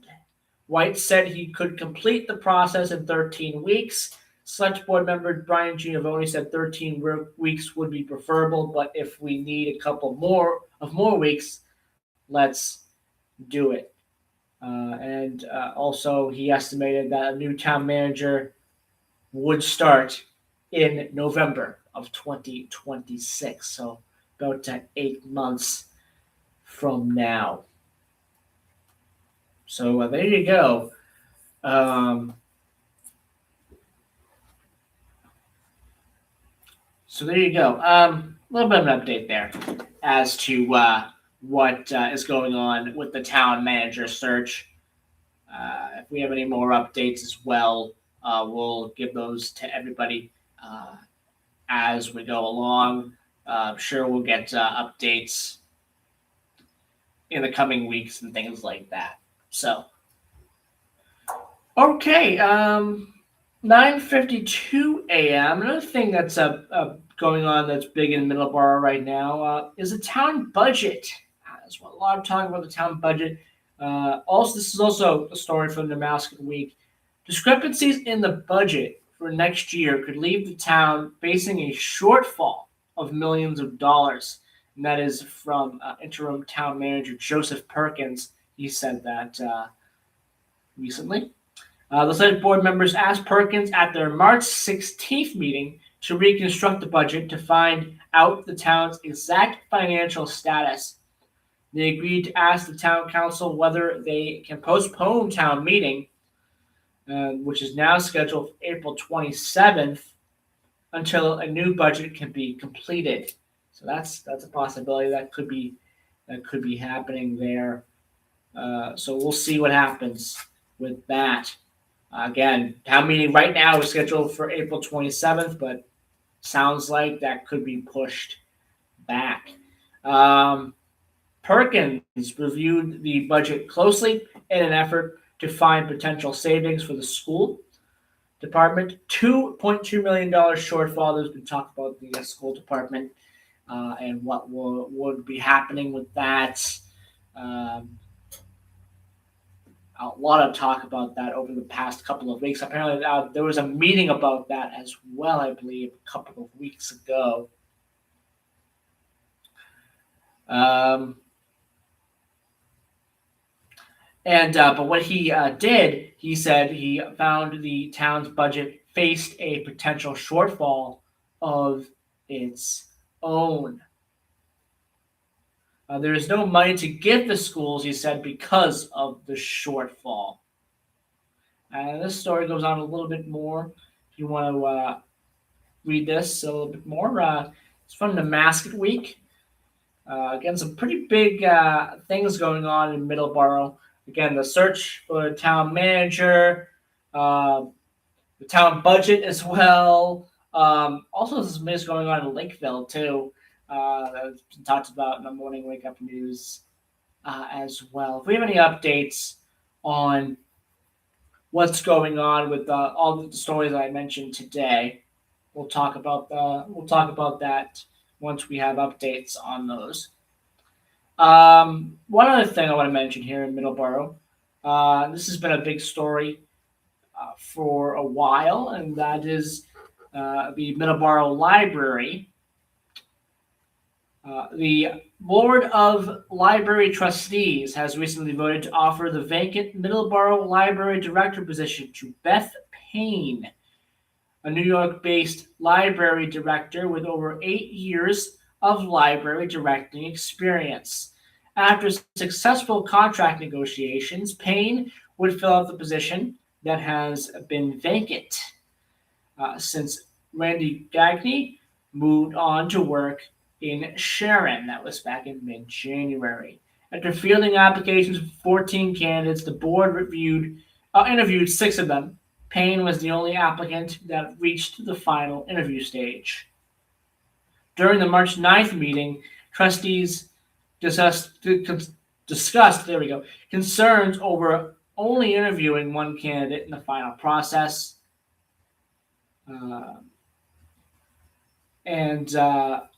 White said he could complete the process in 13 weeks. Select Board member Brian Giovanni said 13 weeks would be preferable, but if we need a couple more weeks, let's do it. And also, he estimated that a new town manager would start in November of 2026, so about 8 months from now. So there you go. So there you go. A little bit of an update there as to what is going on with the town manager search. If we have any more updates as well, we'll give those to everybody as we go along. I'm sure we'll get updates in the coming weeks and things like that. So, okay, 9:52 a.m. Another thing that's going on that's big in Middleborough right now is a town budget. There's a lot of talk about the town budget. Also, this is also a story from the Mascot Week. Discrepancies in the budget for next year could leave the town facing a shortfall of millions of dollars. And that is from interim town manager Joseph Perkins. He said that recently. The select board members asked Perkins at their March 16th meeting to reconstruct the budget to find out the town's exact financial status. They agreed to ask the town council whether they can postpone town meeting, which is now scheduled for April 27th, until a new budget can be completed. So that's a possibility that could be happening there. So we'll see what happens with that. Again, town meeting right now is scheduled for April 27th, but sounds like that could be pushed back. Perkins reviewed the budget closely in an effort to find potential savings for the school. department. $2.2 million shortfall. There's been talk about the school department and what would be happening with that. A lot of talk about that over the past couple of weeks. Apparently, there was a meeting about that as well, I believe, a couple of weeks ago. But what he did, he said he found the town's budget faced a potential shortfall of its own. There is no money to give the schools, he said, because of the shortfall. And this story goes on a little bit more. If you want to read this a little bit more, it's from the Mascot Week. Again, some pretty big things going on in Middleborough. Again, the search for a town manager, the town budget as well. Also, some things going on in Lakeville, too. That's been talked about in the morning wake up news as well. If we have any updates on what's going on with all the stories that I mentioned today, we'll talk about that once we have updates on those. One other thing I want to mention here in Middleborough, this has been a big story for a while, and that is the Middleborough Library. The Board of Library Trustees has recently voted to offer the vacant Middleborough Library Director position to Beth Payne, a New York-based library director with over 8 years of library directing experience. After successful contract negotiations, Payne would fill out the position that has been vacant since Randy Gagne moved on to work in Sharon. That was back in mid-January. After fielding applications for 14 candidates, the board interviewed 6 of them. Payne was the only applicant that reached the final interview stage. During the March 9th meeting, trustees discussed concerns over only interviewing one candidate in the final process.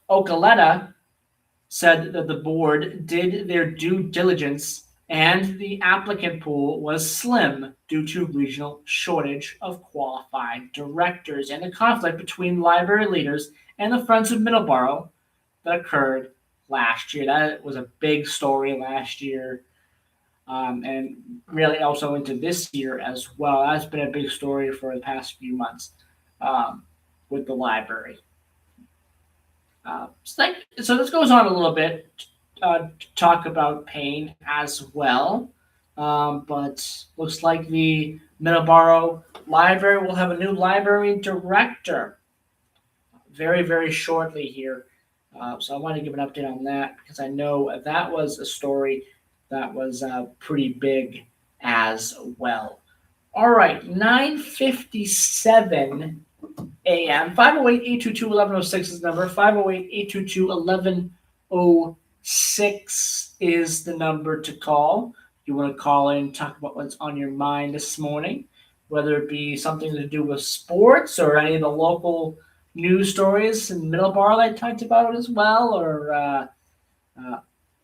Okaleta said that the board did their due diligence and the applicant pool was slim due to regional shortage of qualified directors and the conflict between library leaders and the Friends of Middleborough that occurred last year. That was a big story last year, and really also into this year as well. That's been a big story for the past few months with the library. So this goes on a little bit to talk about Payne as well, but looks like the Middleborough Library will have a new library director very, very shortly here. So I want to give an update on that because I know that was a story that was pretty big as well. All right, 9:57 a.m. 508-822-1106 is the number. 508-822-1106 is the number to call. You want to call in and talk about what's on your mind this morning, whether it be something to do with sports or any of the local news stories in Middleborough that I talked about as well, or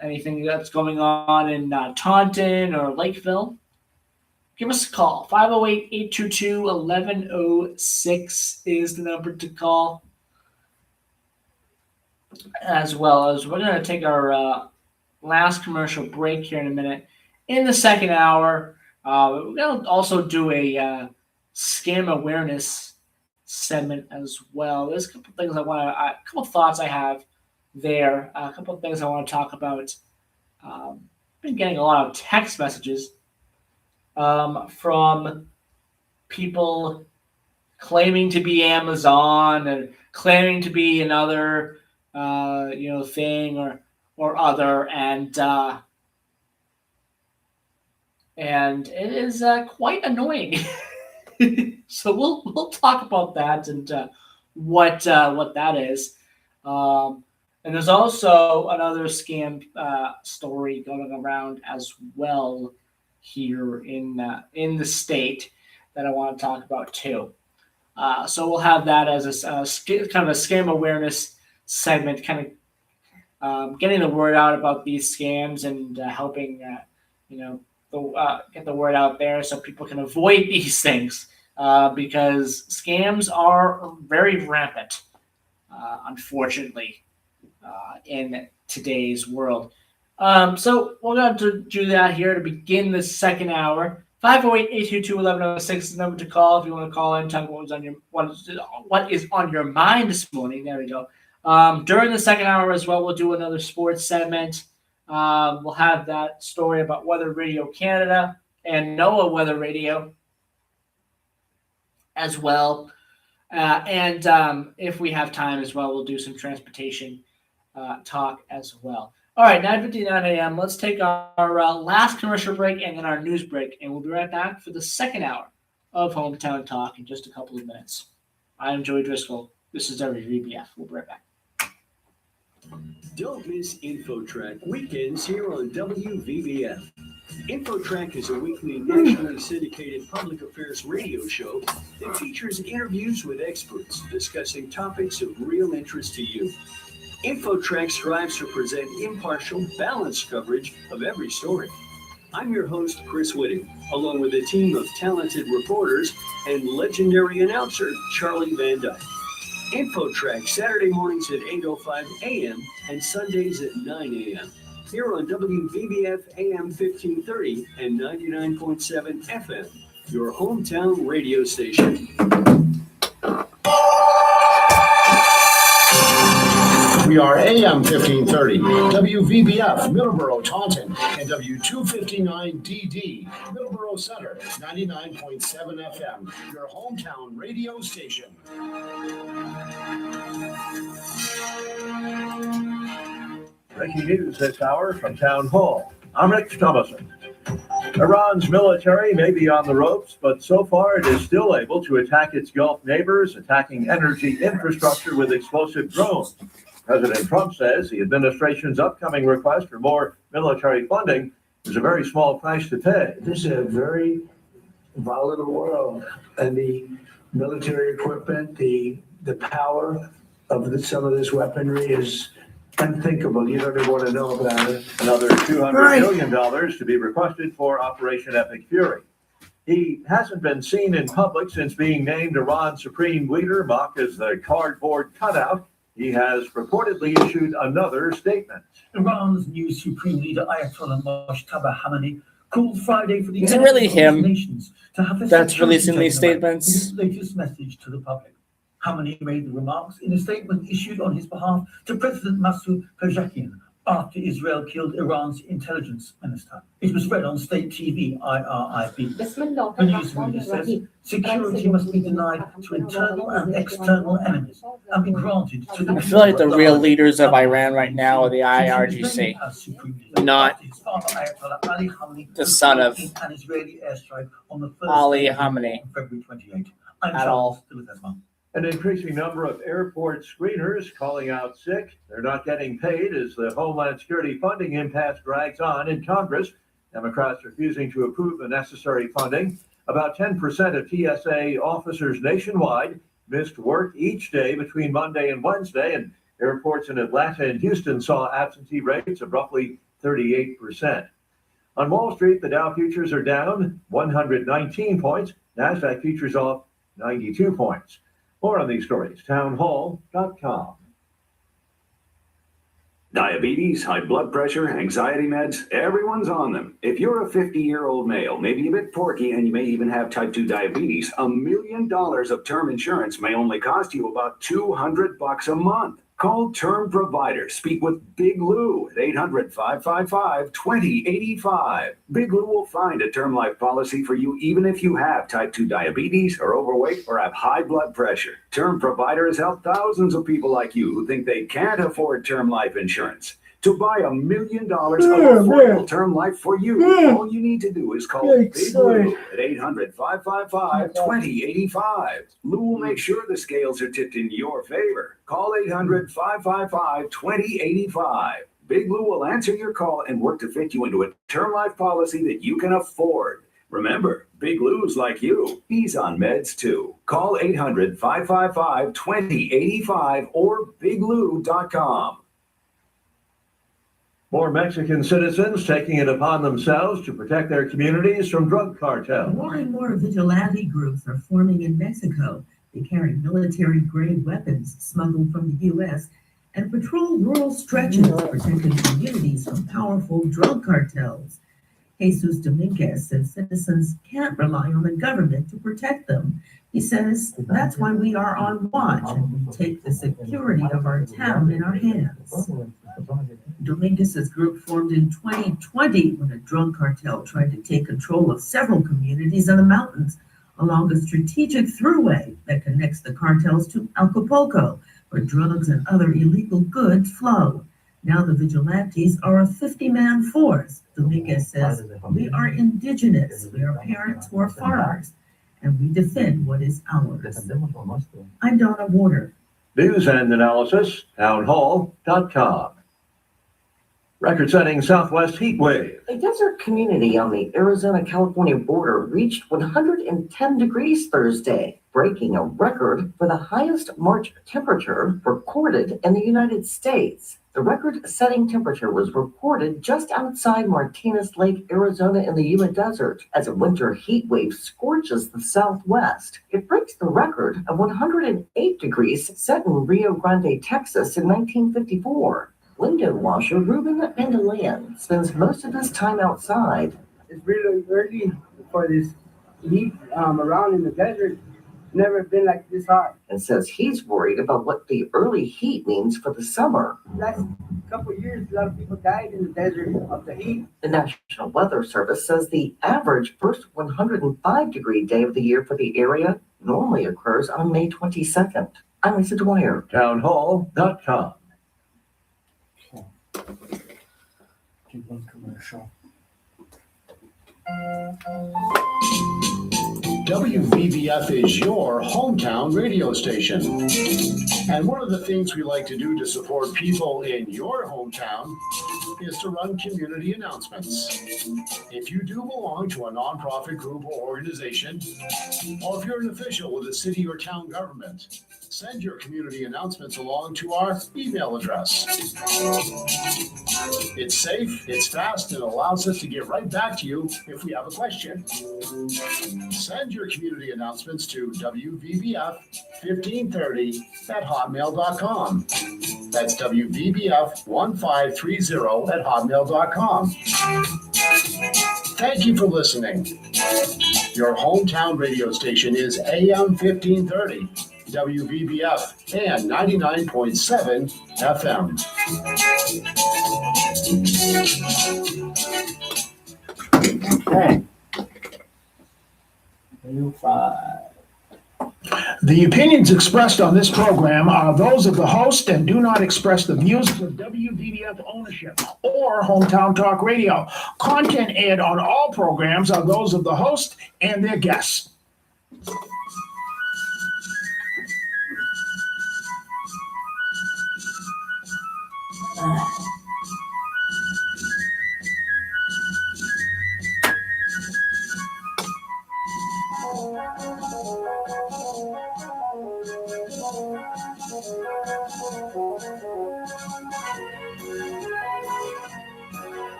anything that's going on in Taunton or Lakeville. Give us a call. 508-822-1106 is the number to call. As well as we're going to take our last commercial break here in a minute. In the second hour, we're going to also do a scam awareness segment as well. There's a couple things a couple thoughts I have there. A couple of things I want to talk about. Been getting a lot of text messages from people claiming to be Amazon and claiming to be another thing or other, and it is quite annoying. So we'll talk about that and what that is. And there's also another scam story going around as well here in the state that I want to talk about too. So we'll have that as a kind of a scam awareness segment, kind of getting the word out about these scams and helping, get the word out there so people can avoid these things because scams are very rampant, unfortunately, in today's world. So we're going to do that here to begin the second hour. 508-822-1106 is the number to call if you want to call in, tell me what is on your mind this morning. There we go. During the second hour as well, we'll do another sports segment. We'll have that story about Weather Radio Canada and NOAA Weather Radio as well. And if we have time as well, we'll do some transportation talk as well. All right, 9:59 a.m. Let's take our last commercial break and then our news break, and we'll be right back for the second hour of Hometown Talk in just a couple of minutes. I'm Joey Driscoll. This is WVBF. We'll be right back. Don't miss InfoTrack weekends here on WVBF. InfoTrack is a weekly nationally syndicated public affairs radio show that features interviews with experts discussing topics of real interest to you. InfoTrack strives to present impartial, balanced coverage of every story. I'm your host, Chris Whitting, along with a team of talented reporters and legendary announcer, Charlie Van Dyke. InfoTrack, Saturday mornings at 8:05 a.m. and Sundays at 9 a.m. Here on WVBF AM 1530 and 99.7 FM, your hometown radio station. We are AM 1530, WVBF, Middleborough, Taunton, and W259DD, Middleborough Center, 99.7 FM, your hometown radio station. Breaking news this hour from Town Hall. I'm Rick Thomason. Iran's military may be on the ropes, but so far it is still able to attack its Gulf neighbors, attacking energy infrastructure with explosive drones. President Trump says the administration's upcoming request for more military funding is a very small price to pay. This is a very volatile world, and the military equipment, the power of some of this weaponry is unthinkable. You don't even want to know about it. Another $200 million to be requested for Operation Epic Fury. He hasn't been seen in public since being named Iran's supreme leader, mocked as the cardboard cutout. He has reportedly issued another statement. Iran's new supreme leader, Ayatollah Moshtaba Khamenei, called Friday for the Is it really him nations to have that's releasing these statements? In his latest message to the public. Khamenei made the remarks in a statement issued on his behalf to President Masoud Pezeshkian after Israel killed Iran's intelligence minister. It was read on state TV, IRIB. The news reader says security must be denied to internal and external enemies and be granted to the I feel like the real leaders of Iran right now are the IRGC, not the son of an Israeli airstrike on the Ali Khamenei on February 28. at all. An increasing number of airport screeners calling out sick. They're not getting paid as the Homeland Security funding impasse drags on in Congress. Democrats refusing to approve the necessary funding. About 10% of TSA officers nationwide missed work each day between Monday and Wednesday, and airports in Atlanta and Houston saw absentee rates of roughly 38%. On Wall Street, the Dow futures are down 119 points. NASDAQ futures off 92 points. More on these stories, townhall.com. Diabetes, high blood pressure, anxiety meds, everyone's on them. If you're a 50-year-old male, maybe a bit porky, and you may even have type 2 diabetes, $1 million of term insurance may only cost you about $200 a month. Call Term Provider. Speak with Big Lou at 800-555-2085. Big Lou will find a term life policy for you even if you have type 2 diabetes, are overweight, or have high blood pressure. Term Provider has helped thousands of people like you who think they can't afford term life insurance. To buy $1 million of affordable term life for you, all you need to do is call Big Lou at 800-555-2085. Lou will make sure the scales are tipped in your favor. Call 800-555-2085. Big Lou will answer your call and work to fit you into a term life policy that you can afford. Remember, Big Lou's like you. He's on meds too. Call 800-555-2085 or biglou.com. More Mexican citizens taking it upon themselves to protect their communities from drug cartels. More and more vigilante groups are forming in Mexico. They carry military-grade weapons smuggled from the U.S. and patrol rural stretches, protecting communities from powerful drug cartels. Jesus Dominguez says citizens can't rely on the government to protect them. He says that's why we are on watch and we take the security of our town in our hands. Dominguez's group formed in 2020 when a drug cartel tried to take control of several communities in the mountains along a strategic thruway that connects the cartels to Acapulco, where drugs and other illegal goods flow. Now the vigilantes are a 50-man force. Dominguez says, we are indigenous, we are parents who are farmers, and we defend what is ours. I'm Donna Warner. News and analysis, townhall.com. Record-setting Southwest heat wave. A desert community on the Arizona-California border reached 110 degrees Thursday, breaking a record for the highest March temperature recorded in the United States. The record-setting temperature was reported just outside Martinez Lake, Arizona in the Yuma Desert as a winter heat wave scorches the Southwest. It breaks the record of 108 degrees set in Rio Grande, Texas in 1954. Window washer Ruben Mandelian spends most of his time outside. It's really early for this heat around in the desert. Never been like this hot. And says he's worried about what the early heat means for the summer. Last couple of years, a lot of people died in the desert of the heat. The National Weather Service says the average first 105-degree day of the year for the area normally occurs on May 22nd. I'm Lisa Dwyer. Townhall.com. Keep on commercial. WVBF is your hometown radio station. And one of the things we like to do to support people in your hometown is to run community announcements. If you do belong to a nonprofit group or organization, or if you're an official with a city or town government, send your community announcements along to our email address. It's safe, it's fast, and allows us to get right back to you if we have a question. Send your community announcements to WVBF1530@hotmail.com. That's WVBF1530@hotmail.com. Thank you for listening. Your hometown radio station is AM 1530, WVBF, and 99.7 FM. Okay. New 5. The opinions expressed on this program are those of the host and do not express the views of WVBF ownership or Hometown Talk Radio. Content aired on all programs are those of the host and their guests.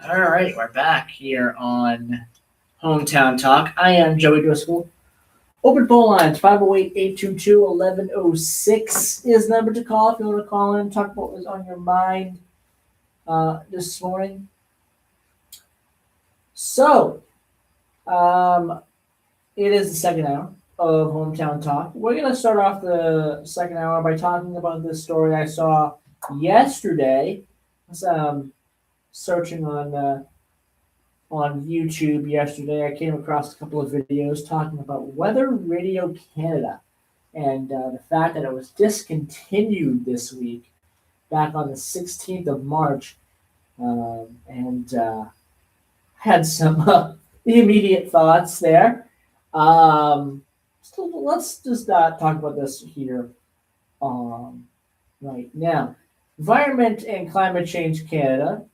All right, we're back here on Hometown Talk. I am Joey Driscoll. Open phone lines, 508-822-1106 is the number to call if you want to call in, talk about what was on your mind this morning. So, it is the second hour of Hometown Talk. We're going to start off the second hour by talking about this story I saw yesterday. Searching on YouTube yesterday, I came across a couple of videos talking about Weather Radio Canada and the fact that it was discontinued this week back on the 16th of March, and had some immediate thoughts there. So let's just talk about this here right now. Environment and Climate Change Canada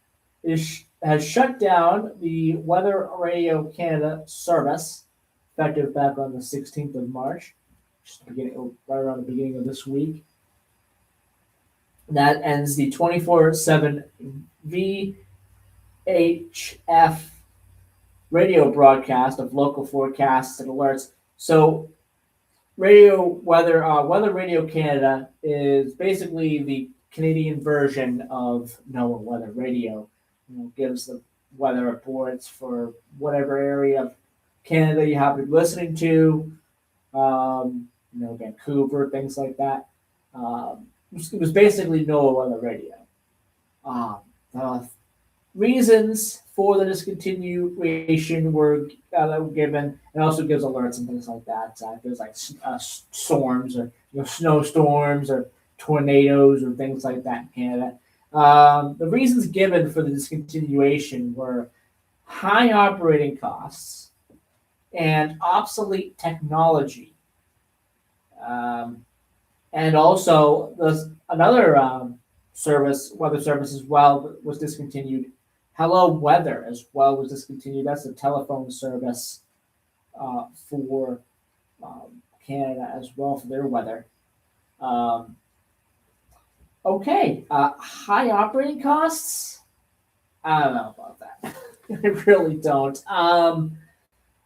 has shut down the Weather Radio Canada service, effective back on the 16th of March, just right around the beginning of this week. That ends the 24/7 VHF radio broadcast of local forecasts and alerts. So, Weather Radio Canada is basically the Canadian version of NOAA Weather Radio. Gives the weather reports for whatever area of Canada you happen to be listening to. Vancouver, things like that. It was basically NOAA Weather Radio. Reasons for the discontinuation were given. It also gives alerts and things like that. There's like storms or snowstorms or tornadoes or things like that in Canada. The reasons given for the discontinuation were high operating costs and obsolete technology. And also, another weather service as well was discontinued. Hello Weather as well was discontinued. That's a telephone service for Canada as well for their weather. High operating costs? I don't know about that. I really don't.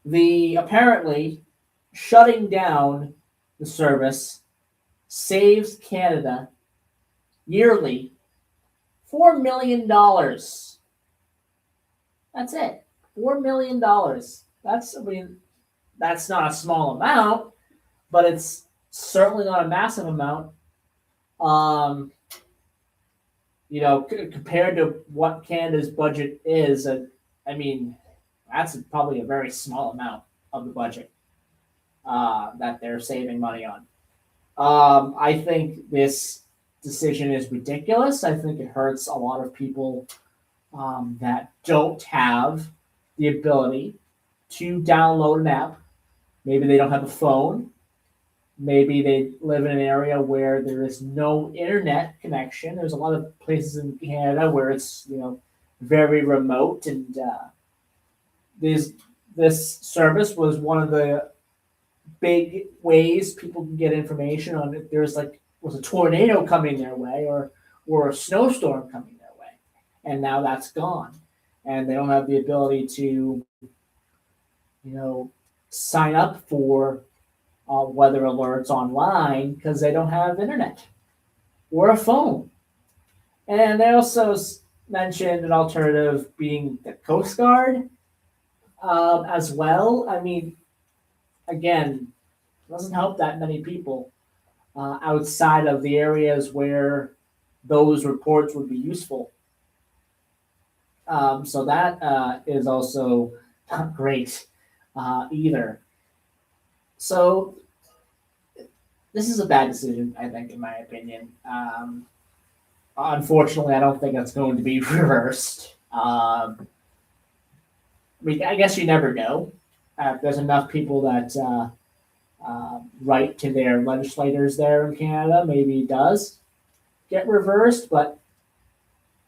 Apparently shutting down the service saves Canada yearly $4 million. That's it. $4 million. That's not a small amount, but it's certainly not a massive amount. Compared to what Canada's budget is, that's probably a very small amount of the budget that they're saving money on. I think this decision is ridiculous. I think it hurts a lot of people that don't have the ability to download an app. Maybe they don't have a phone. Maybe they live in an area where there is no internet connection. There's a lot of places in Canada where it's very remote, and this service was one of the big ways people can get information on if there's was a tornado coming their way or a snowstorm coming their way, and now that's gone, and they don't have the ability to sign up for weather alerts online because they don't have internet or a phone. And they also mentioned an alternative being the Coast Guard as well. Again, it doesn't help that many people outside of the areas where those reports would be useful. So that is also not great either. So this is a bad decision, I think, in my opinion. Unfortunately, I don't think that's going to be reversed. I guess you never know. If there's enough people that write to their legislators there in Canada, maybe it does get reversed. But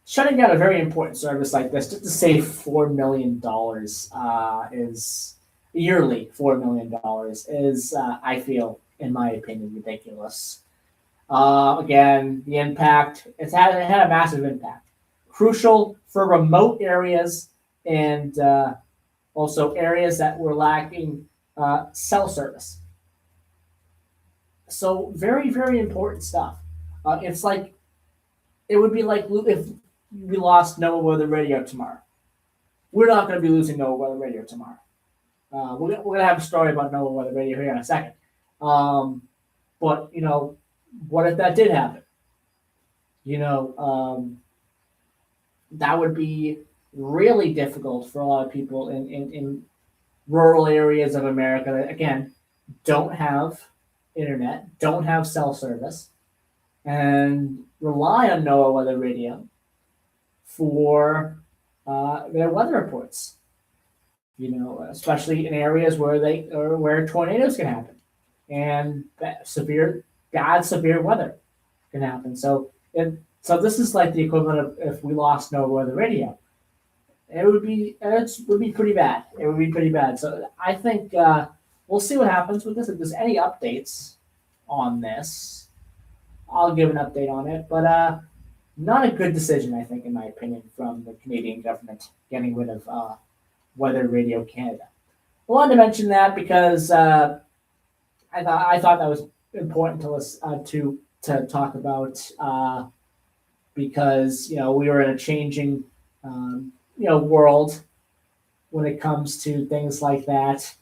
shutting down a very important service like this just to save $4 million is yearly. $4 million is, I feel, in my opinion, ridiculous. Again, the impact, it had a massive impact. Crucial for remote areas and also areas that were lacking cell service. So very, very important stuff. It would be like if we lost NOAA Weather Radio tomorrow. We're not going to be losing NOAA Weather Radio tomorrow. We're going to have a story about NOAA Weather Radio here in a second. But, what if that did happen? That would be really difficult for a lot of people in rural areas of America that, again, don't have internet, don't have cell service, and rely on NOAA Weather Radio for their weather reports. especially in areas where tornadoes can happen and severe weather can happen. So this is like the equivalent of if we lost NOAA weather radio. It would be pretty bad. It would be pretty bad. So I think we'll see what happens with this. If there's any updates on this, I'll give an update on it. But not a good decision, I think, in my opinion, from the Canadian government getting rid of Weather Radio Canada. I wanted to mention that because I thought that was important to talk about because we were in a changing world when it comes to things like that,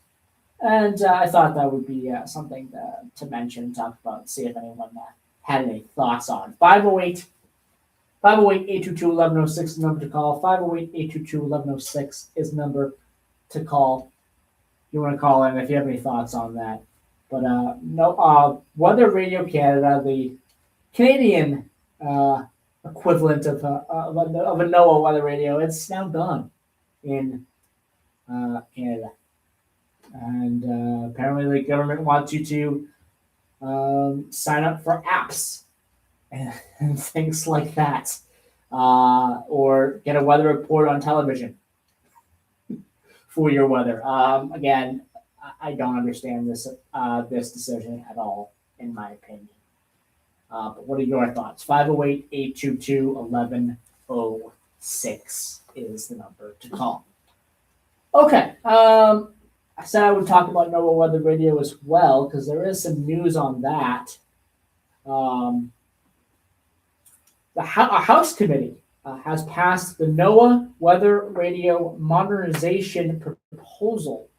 and I thought that would be something to mention, talk about, see if anyone had any thoughts on. 508-822-1106 is the number to call. 508-822-1106 is the number to call. You want to call in if you have any thoughts on that. But Weather Radio Canada, the Canadian equivalent of a NOAA weather radio, it's now gone in Canada. And apparently the government wants you to sign up for apps and things like that, or get a weather report on television for your weather. Again, I don't understand this decision at all, in my opinion. But what are your thoughts? 508-822-1106 is the number to call. Okay. I said I would talk about NOAA Weather Radio as well, because there is some news on that. A House committee has passed the NOAA Weather Radio modernization proposal.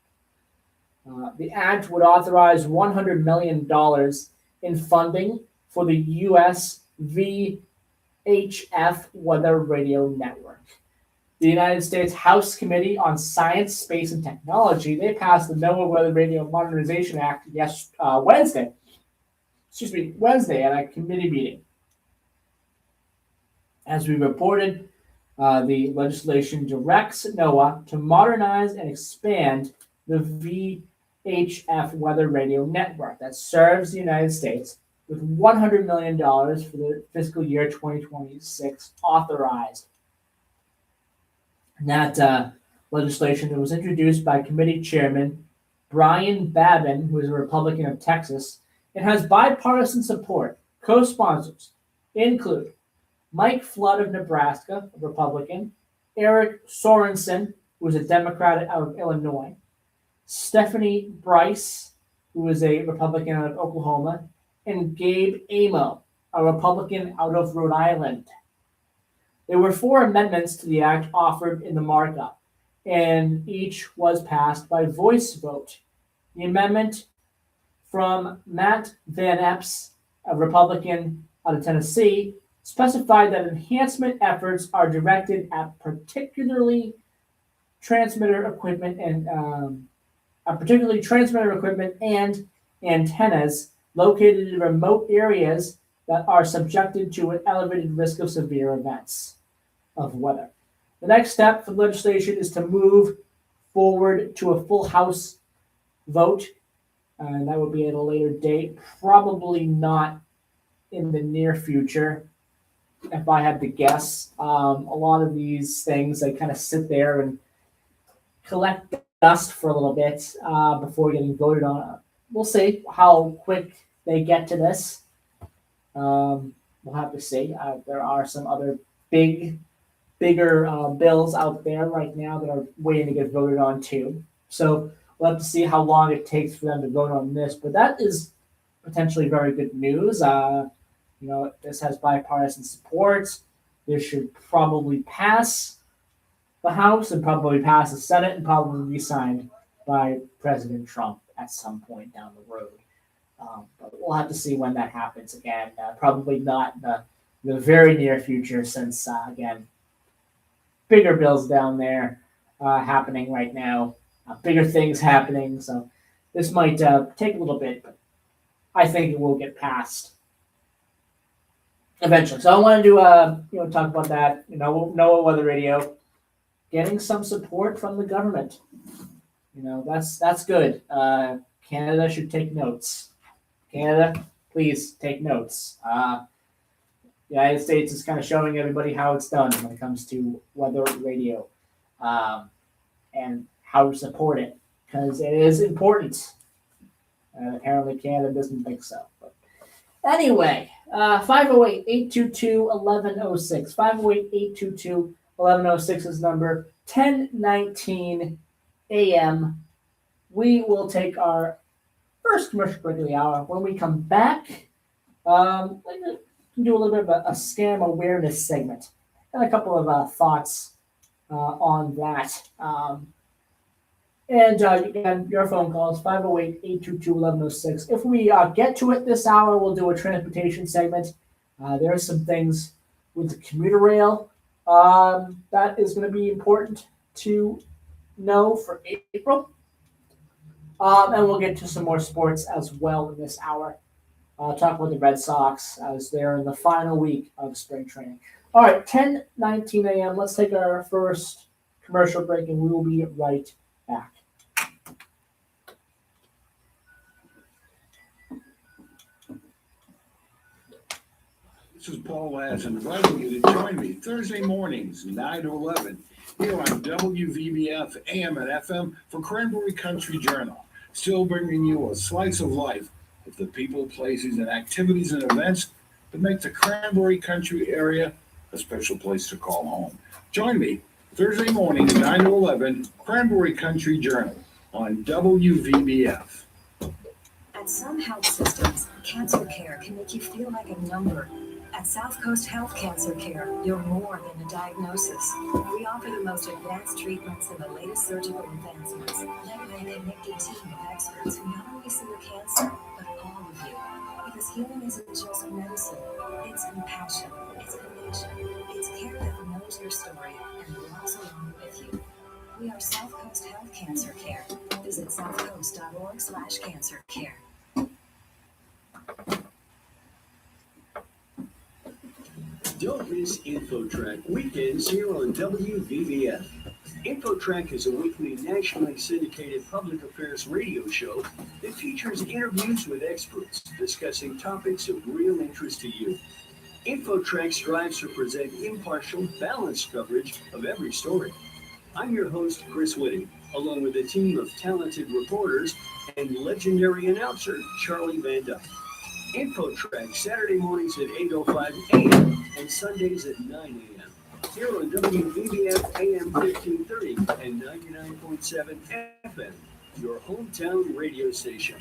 The act would authorize $100 million in funding for the U.S. VHF Weather Radio Network. The United States House Committee on Science, Space, and Technology, they passed the NOAA Weather Radio Modernization Act Wednesday at a committee meeting. As we reported, the legislation directs NOAA to modernize and expand the VHF Weather Radio Network that serves the United States with $100 million for the fiscal year 2026 authorized. And that legislation was introduced by committee chairman Brian Babin, who is a Republican of Texas. It has bipartisan support. Co-sponsors include Mike Flood of Nebraska, a Republican, Eric Sorensen, who is a Democrat out of Illinois, Stephanie Bryce, who is a Republican out of Oklahoma, and Gabe Amo, a Republican out of Rhode Island. There were 4 amendments to the act offered in the markup, and each was passed by voice vote. The amendment from Matt Van Epps, a Republican out of Tennessee, specified that enhancement efforts are directed at particularly transmitter equipment and antennas located in remote areas that are subjected to an elevated risk of severe events of weather. The next step for legislation is to move forward to a full House vote, and that will be at a later date, probably not in the near future, if I had to guess. A lot of these things, they kind of sit there and collect dust for a little bit before getting voted on. We'll see how quick they get to this. We'll have to see. There are some other bigger bills out there right now that are waiting to get voted on too. So we'll have to see how long it takes for them to vote on this. But that is potentially very good news. This has bipartisan support. This should probably pass the House and probably pass the Senate and probably be signed by President Trump at some point down the road. But we'll have to see when that happens again. Probably not in the very near future, since, again, bigger bills down there happening right now, bigger things happening. So this might take a little bit, but I think it will get passed eventually. So I wanted to talk about that. NOAA Weather Radio getting some support from the government. That's good. Canada should take notes. Canada, please take notes. The United States is kind of showing everybody how it's done when it comes to weather radio, and how to support it, because it is important. Apparently Canada doesn't think so. But anyway, 508-822-1106. 508-822-1106 is number 10:19 a.m. We will take our first commercial break of the hour. When we come back, we're going to do a little bit of a scam awareness segment and a couple of thoughts on that. And again, your phone calls, 508-822-1106. If we get to it this hour, we'll do a transportation segment. There are some things with the commuter rail that is going to be important to know for April. And we'll get to some more sports as well in this hour. Talk about the Red Sox as they're in the final week of spring training. All right, 10:19 a.m. Let's take our first commercial break, and we will be right back. This is Paul Lass inviting you to join me Thursday mornings, 9 to 11, here on WVBF AM and FM for Cranberry Country Journal. Still bringing you a slice of life of the people, places, and activities and events that make the Cranberry Country area a special place to call home. Join me Thursday mornings, 9 to 11, Cranberry Country Journal on WVBF. At some health systems, cancer care can make you feel like a number. At South Coast Health Cancer Care, you're more than a diagnosis. We offer the most advanced treatments and the latest surgical advancements, led by a connected team of experts who not only see your cancer, but all of you. Because healing isn't just medicine, it's compassion, it's connection, it's care that knows your story and walks along with you. We are South Coast Health Cancer Care. Visit southcoast.org/cancercare. Don't miss InfoTrack weekends here on WVVF. InfoTrack is a weekly nationally syndicated public affairs radio show that features interviews with experts discussing topics of real interest to you. InfoTrack strives to present impartial, balanced coverage of every story. I'm your host, Chris Whitting, along with a team of talented reporters and legendary announcer, Charlie Van Dyke. InfoTrack Saturday mornings at 8:05 a.m. and Sundays at 9 a.m. Here on WVBF AM 1530 and 99.7 FM, your hometown radio station.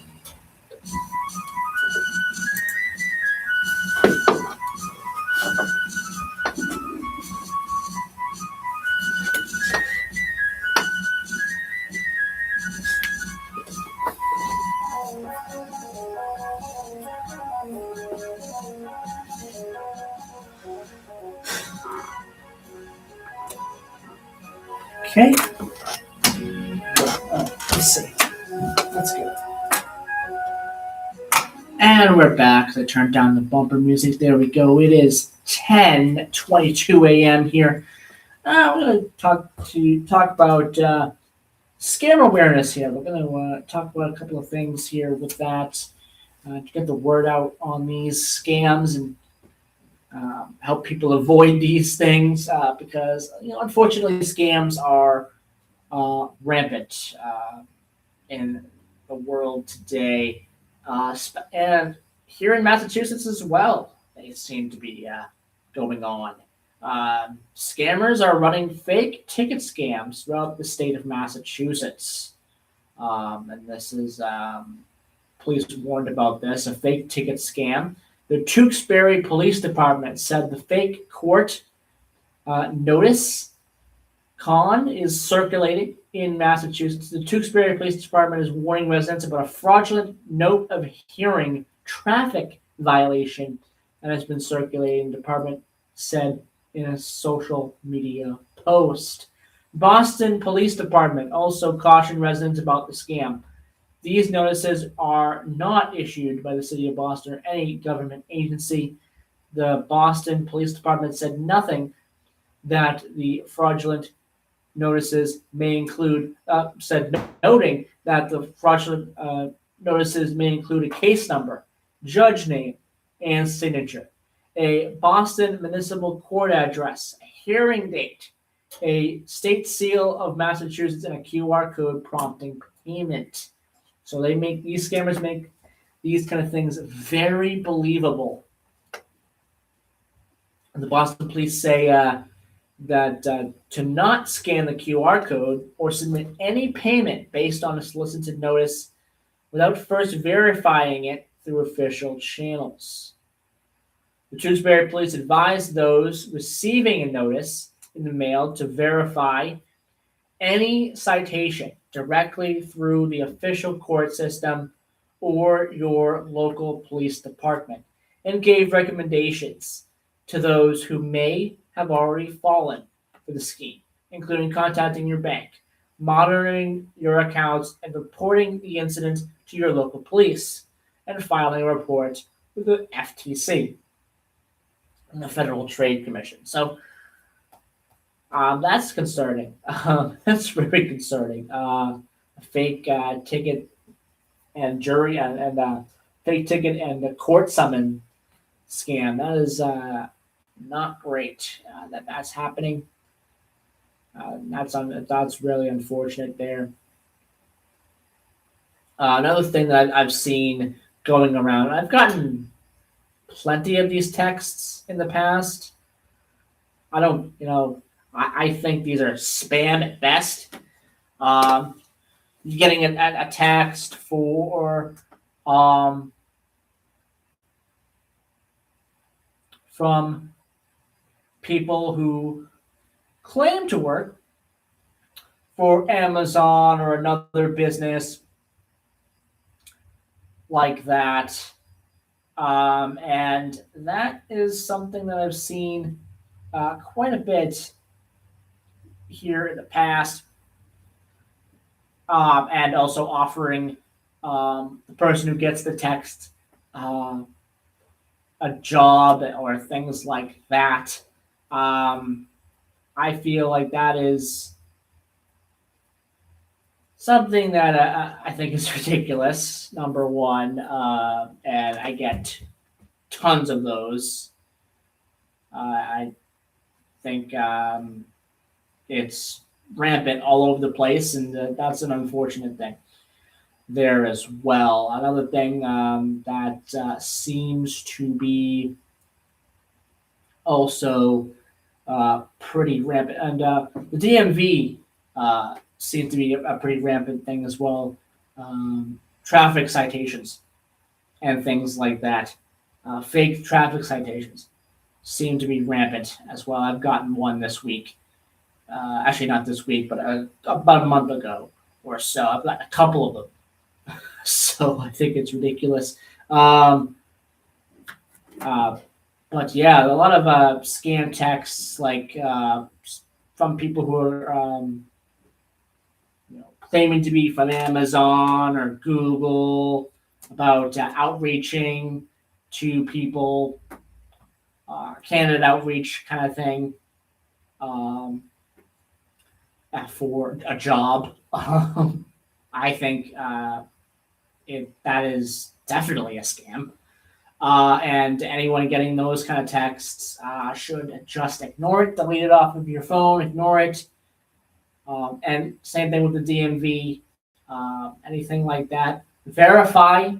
Okay. Let's see. That's good. And we're back. I turned down the bumper music. There we go. It is 10:22 a.m. here. We're going to talk about scam awareness here. We're going to talk about a couple of things here with that to get the word out on these scams and help people avoid these things because unfortunately scams are rampant in the world today, and here in Massachusetts as well. They seem to be going on. Scammers are running fake ticket scams throughout the state of Massachusetts, and this is police warned about this, a fake ticket scam. The Tewksbury Police Department said the fake court notice con is circulating in Massachusetts. The Tewksbury Police Department is warning residents about a fraudulent note of hearing traffic violation that has been circulating, the department said in a social media post. Boston Police Department also cautioned residents about the scam. These notices are not issued by the city of Boston or any government agency. The Boston Police Department said nothing that the fraudulent notices may include, noting that the fraudulent notices may include a case number, judge name, and signature, a Boston Municipal Court address, a hearing date, a state seal of Massachusetts, and a QR code prompting payment. So these scammers make these kind of things very believable. The Boston police say that to not scan the QR code or submit any payment based on a solicited notice without first verifying it through official channels. The Tewksbury Police advise those receiving a notice in the mail to verify any citation directly through the official court system or your local police department, and gave recommendations to those who may have already fallen for the scheme, including contacting your bank, monitoring your accounts, and reporting the incident to your local police, and filing a report with the FTC and the Federal Trade Commission. So that's concerning. That's very concerning. A fake ticket and jury and fake ticket and the court summon scam. That is not great that's happening. That's really unfortunate there. Another thing that I've seen going around, I've gotten plenty of these texts in the past. I think these are spam at best. You're getting a text from people who claim to work for Amazon or another business like that. And that is something that I've seen quite a bit here in the past. And also offering the person who gets the text a job or things like that. I feel like that is something that I think is ridiculous, number one, and I get tons of those. I think it's rampant all over the place, and that's an unfortunate thing there as well. Another thing that seems to be also pretty rampant, and the DMV seems to be a pretty rampant thing as well. Traffic citations and things like that. Fake traffic citations seem to be rampant as well. I've gotten one this week. Actually, not this week, but about a month ago or so. I've got a couple of them. So I think it's ridiculous. But yeah, a lot of scam texts, like from people who are claiming to be from Amazon or Google, about outreaching to people, candidate outreach kind of thing, for a job. I think that is definitely a scam. And anyone getting those kind of texts should just ignore it, delete it off of your phone, ignore it. And same thing with the DMV, anything like that. Verify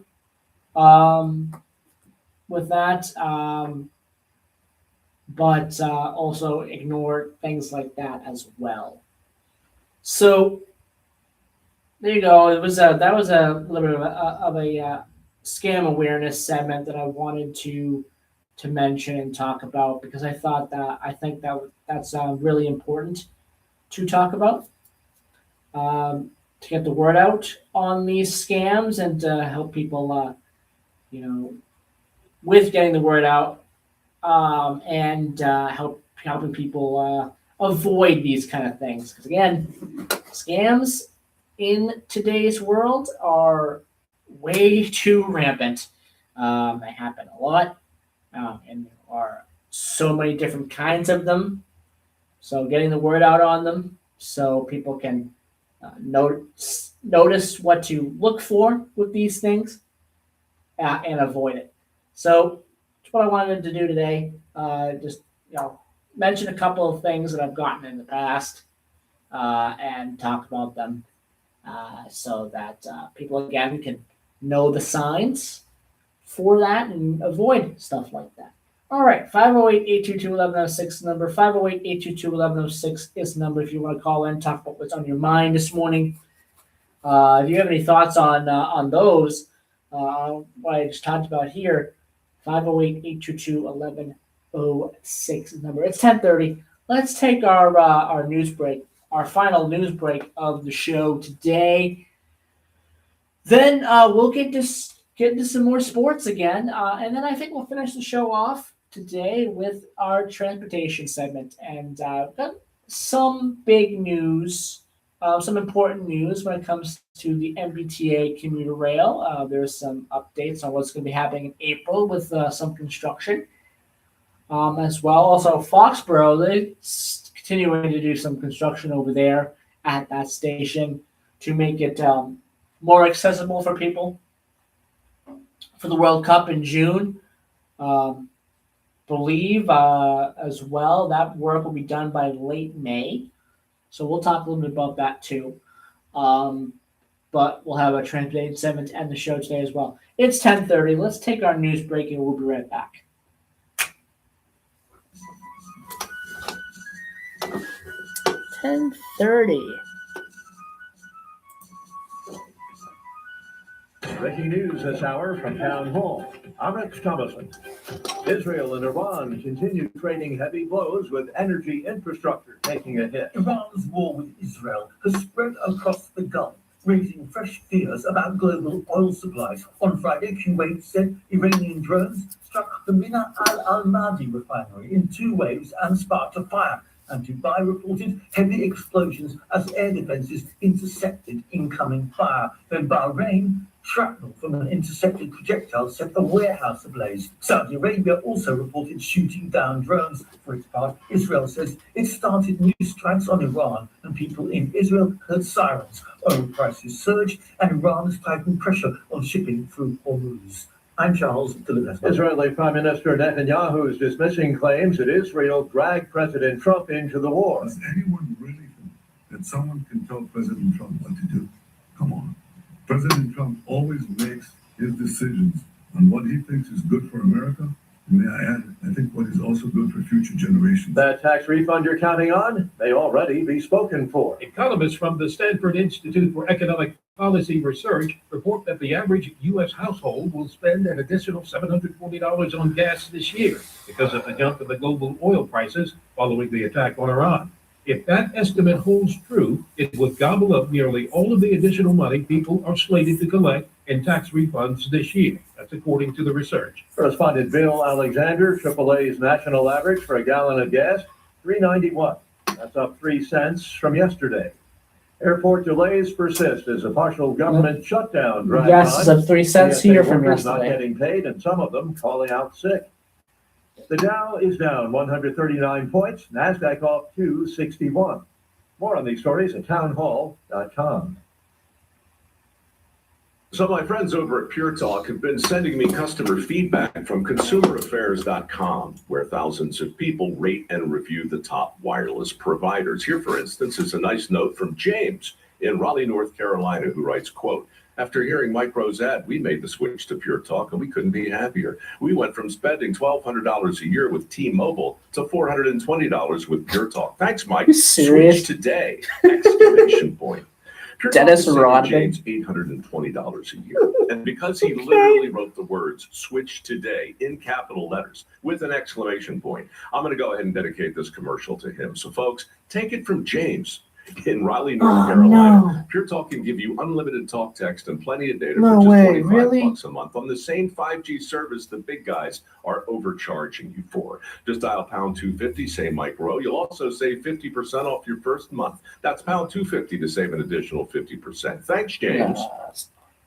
with that, but also ignore things like that as well. So there you go. That was a little bit of a scam awareness segment that I wanted to mention and talk about, because I think that's really important to talk about, to get the word out on these scams and to help people, with getting the word out, and helping people avoid these kind of things. Because again, scams in today's world are way too rampant. They happen a lot, and there are so many different kinds of them. So getting the word out on them so people can notice what to look for with these things and avoid it. So that's what I wanted to do today. Just mention a couple of things that I've gotten in the past and talk about them so that people again can know the signs for that and avoid stuff like that. All right, 508-822-1106 number. 508-822-1106 is the number if you want to call in, talk about what's on your mind this morning. If you have any thoughts on those, what I just talked about here, 508-822-1106 number. It's 10:30. Let's take our news break, our final news break of the show today. Then we'll get into some more sports again, and then I think we'll finish the show off today with our transportation segment. And got some big news, some important news when it comes to the MBTA commuter rail. There's some updates on what's going to be happening in April with some construction as well. Also, Foxborough, they're continuing to do some construction over there at that station to make it more accessible for people for the World Cup in June. Believe as well that work will be done by late May. So we'll talk a little bit about that too. But we'll have a transportation segment to end the show today as well. It's 10:30. Let's take our news break and we'll be right back. Breaking news this hour from Town Hall. I'm Rex Thomason. Israel and Iran continue trading heavy blows with energy infrastructure taking a hit. Iran's war with Israel has spread across the Gulf, raising fresh fears about global oil supplies. On Friday, Kuwait said Iranian drones struck the Mina al-Almadi refinery in 2 waves and sparked a fire. And Dubai reported heavy explosions as air defenses intercepted incoming fire. Then Bahrain, shrapnel from an intercepted projectile set a warehouse ablaze. Saudi Arabia also reported shooting down drones. For its part, Israel says it started new strikes on Iran, and people in Israel heard sirens. Oil prices surged, and Iran has tightened pressure on shipping through Hormuz. I'm Charles Dillon. Israeli Prime Minister Netanyahu is dismissing claims that Israel dragged President Trump into the war. Does anyone really think that someone can tell President Trump what to do? Come on. President Trump always makes his decisions on what he thinks is good for America. May I add, I think what is also good for future generations. That tax refund you're counting on may already be spoken for. Economists from the Stanford Institute for Economic Policy Research report that the average U.S. household will spend an additional $740 on gas this year because of the jump in the global oil prices following the attack on Iran. If that estimate holds true, it would gobble up nearly all of the additional money people are slated to collect in tax refunds this year. That's according to the research. Correspondent Bill Alexander, AAA's national average for a gallon of gas, $3.91. That's up 3 cents from yesterday. Airport delays persist as a partial government shutdown drags Gas on. is up 3 cents TSA here from workers not yesterday. getting paid, and some of them calling out sick. The Dow is down 139 points. NASDAQ off 261. More on these stories at townhall.com. So my friends over at Pure Talk have been sending me customer feedback from consumeraffairs.com, where thousands of people rate and review the top wireless providers. Here, for instance, is a nice note from James in Raleigh, North Carolina, who writes, quote, "After hearing Mike Rowe's ad, we made the switch to Pure Talk, and we couldn't be happier. We went from spending $1,200 a year with T-Mobile to $420 with Pure Talk. Thanks, Mike. You serious? Switch today! Exclamation point. Pure Dennis Talk is saving Rodman. James $820 a year. And because he literally wrote the words "switch today" in capital letters with an exclamation point, I'm going to go ahead and dedicate this commercial to him. So, folks, take it from James in Raleigh, North Carolina. Pure Talk can give you unlimited talk, text, and plenty of data No for just way, 25 really? bucks a month on the same 5G service the big guys are overcharging you for. Just dial pound 250, say Mike Rowe. You'll also save 50% off your first month. That's pound 250 to save an additional 50%. Thanks, James.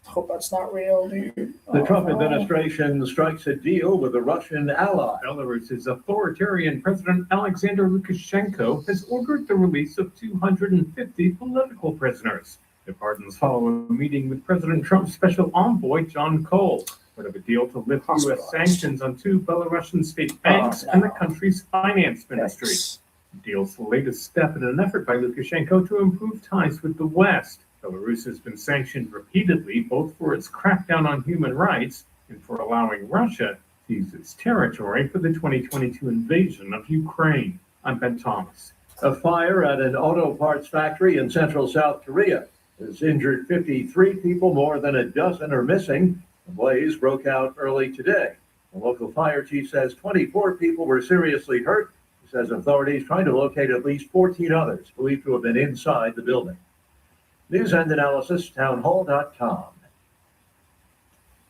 Hope that's not real, dude. The Oh, Trump no. administration strikes a deal with a Russian ally. Belarus's authoritarian President Alexander Lukashenko has ordered the release of 250 political prisoners. The pardons follow a meeting with President Trump's special envoy, John Cole, part of a deal to lift U.S. sanctions on two Belarusian state banks and the country's finance ministry. The deal's the latest step in an effort by Lukashenko to improve ties with the West. Belarus has been sanctioned repeatedly, both for its crackdown on human rights and for allowing Russia to use its territory for the 2022 invasion of Ukraine. I'm Ben Thomas. A fire at an auto parts factory in central South Korea has injured 53 people. More than a dozen are missing. The blaze broke out early today. The local fire chief says 24 people were seriously hurt. He says authorities trying to locate at least 14 others believed to have been inside the building. News and analysis, townhall.com.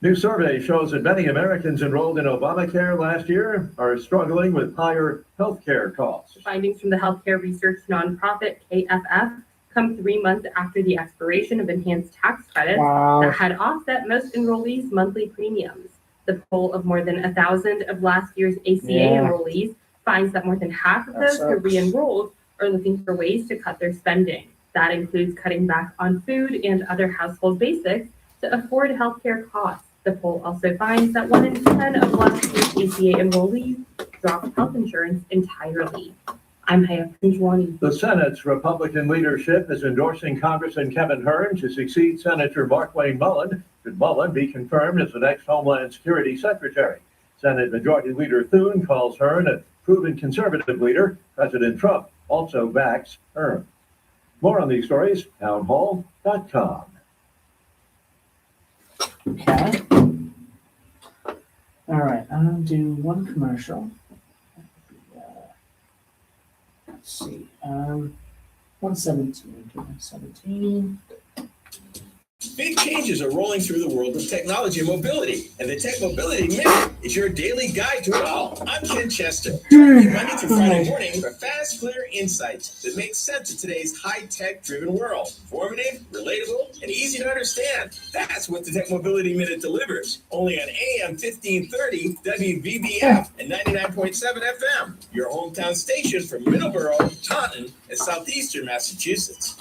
New survey shows that many Americans enrolled in Obamacare last year are struggling with higher health care costs. Findings from the healthcare research nonprofit KFF come 3 months after the expiration of enhanced tax credits that had offset most enrollees' monthly premiums. The poll of more than 1,000 of last year's ACA enrollees finds that more than half of those who re-enrolled are looking for ways to cut their spending. That includes cutting back on food and other household basics to afford healthcare costs. The poll also finds that 1 in 10 of last year's ACA enrollees dropped health insurance entirely. I'm Haya Kunjwani. The Senate's Republican leadership is endorsing Congressman Kevin Hern to succeed Senator Markwayne Mullin. Should Mullin be confirmed as the next Homeland Security Secretary? Senate Majority Leader Thune calls Hern a proven conservative leader. President Trump also backs Hern. More on these stories, townhall.com. Okay. All right, I'm going to do one commercial. Let's see. 117. Big changes are rolling through the world of technology and mobility, and the Tech Mobility Minute is your daily guide to it all. I'm Ken Chester. Monday through Friday morning for fast, clear insights that make sense of today's high-tech driven world. Informative, relatable, and easy to understand. That's what the Tech Mobility Minute delivers. Only on AM 1530 WVBF and 99.7 FM. Your hometown station for Middleborough, Taunton, and southeastern Massachusetts.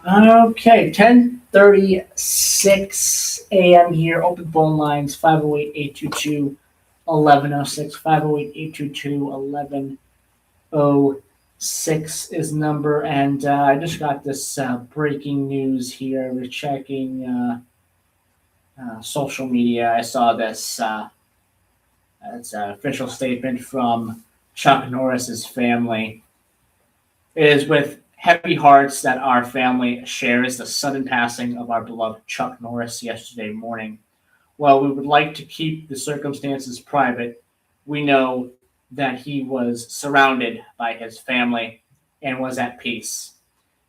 Okay, 10:36 a.m. here. Open phone lines 508-822-1106, 508-822-1106 is number. And I just got this breaking news here. We're checking social media. I saw this. It's an official statement from Chuck Norris's family. It is with heavy hearts that our family shares the sudden passing of our beloved Chuck Norris yesterday morning. While we would like to keep the circumstances private, we know that he was surrounded by his family and was at peace.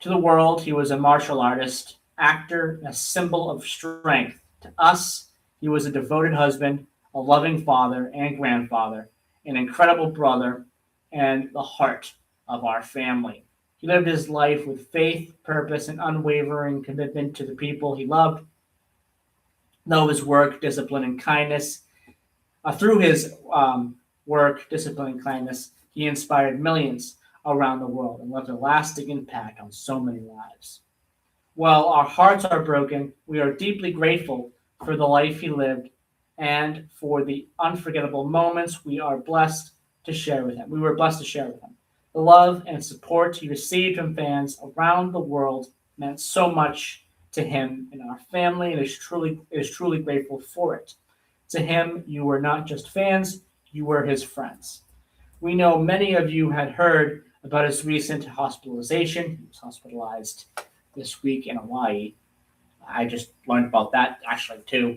To the world, he was a martial artist, actor, and a symbol of strength. To us, he was a devoted husband, a loving father and grandfather, an incredible brother, and the heart of our family. He lived his life with faith, purpose, and unwavering commitment to the people he loved. Through his work, discipline, and kindness, he inspired millions around the world and left a lasting impact on so many lives. While our hearts are broken, we are deeply grateful for the life he lived and for the unforgettable moments we were blessed to share with him. The love and support he received from fans around the world meant so much to him and our family, and is truly grateful for it. To him, you were not just fans, you were his friends. We know many of you had heard about his recent hospitalization. He was hospitalized this week in Hawaii. I just learned about that actually too,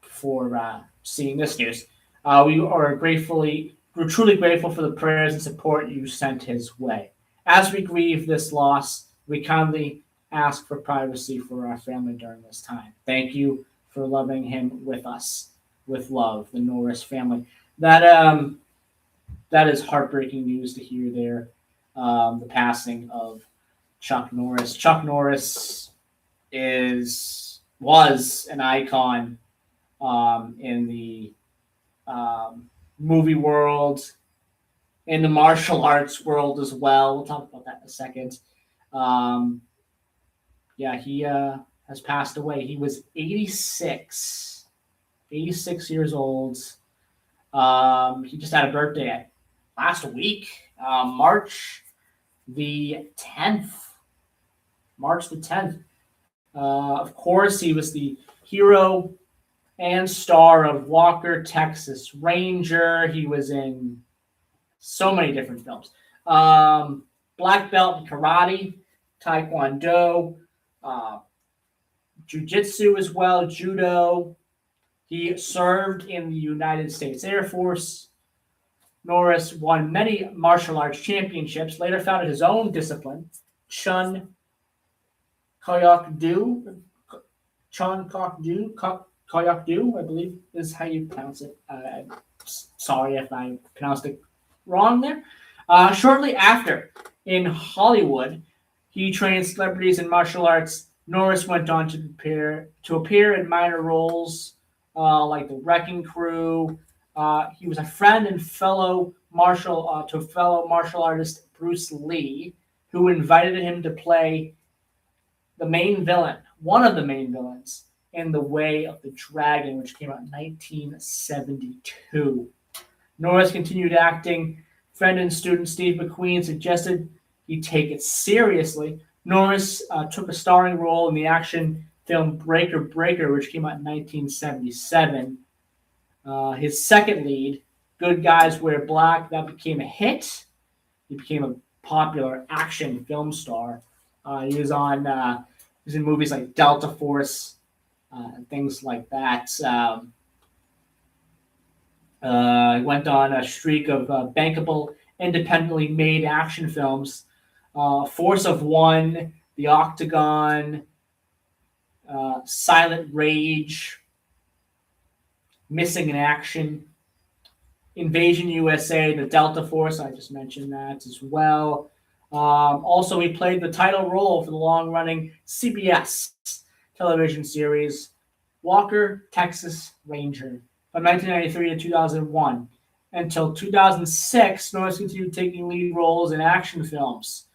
before seeing this news. We're truly grateful for the prayers and support you sent his way. As we grieve this loss, we kindly ask for privacy for our family during this time. Thank you for loving him with us, with love, the Norris family. That is heartbreaking news to hear there. The passing of Chuck Norris. Chuck Norris was an icon in the movie world, in the martial arts world as well. We'll talk about that in a second. He has passed away. He was 86 years old. He just had a birthday last week, March the 10th. Of course, he was the hero and star of Walker, Texas Ranger. He was in so many different films. Black belt in karate, taekwondo, jiu-jitsu as well, judo. He served in the United States Air Force. Norris won many martial arts championships, later founded his own discipline, Chun Koyok Do, I believe is how you pronounce it. Sorry if I pronounced it wrong there. Shortly after, in Hollywood, he trained celebrities in martial arts. Norris went on to appear in minor roles like The Wrecking Crew. He was a friend and fellow martial artist Bruce Lee, who invited him to play the main villain, one of the main villains, in The Way of the Dragon, which came out in 1972. Norris continued acting. Friend and student Steve McQueen suggested he take it seriously. Norris took a starring role in the action film Breaker, which came out in 1977. His second lead, Good Guys Wear Black, that became a hit. He became a popular action film star. He was in movies like Delta Force and things like that. He went on a streak of bankable, independently made action films. Force of One, The Octagon, Silent Rage, Missing in Action, Invasion USA, The Delta Force, I just mentioned that as well. Also, he played the title role for the long-running CBS television series Walker, Texas Ranger from 1993 to 2001. Until 2006, Norris continued taking lead roles in action films.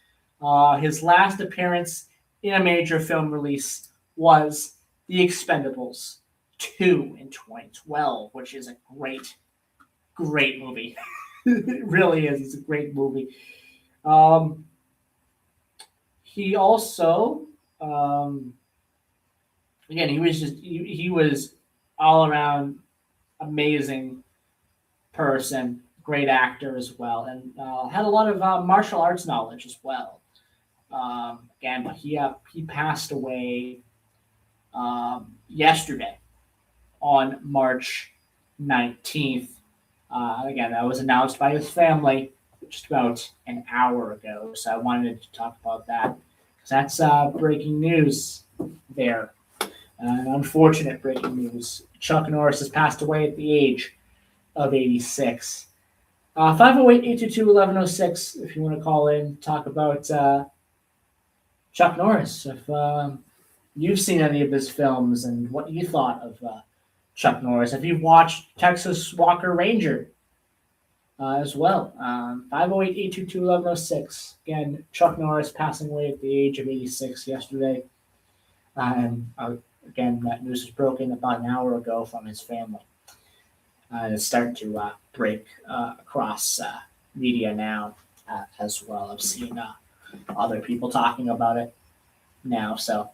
His last appearance in a major film release was The Expendables 2 in 2012, which is a great movie. It really is. It's a great movie. He also, he was all around amazing person, great actor as well, and had a lot of martial arts knowledge as well. But he passed away yesterday on March 19th. That was announced by his family just about an hour ago, so I wanted to talk about that because that's breaking news there. Unfortunate breaking news. Chuck Norris has passed away at the age of 86. 508-822-1106 if you want to call in, talk about Chuck Norris. If you've seen any of his films and what you thought of Chuck Norris. If you've watched Texas Walker Ranger as well. 508-822-1106. Again, Chuck Norris passing away at the age of 86 yesterday. Again, that news was broken about an hour ago from his family. It's starting to break across media now as well. I've seen other people talking about it now. So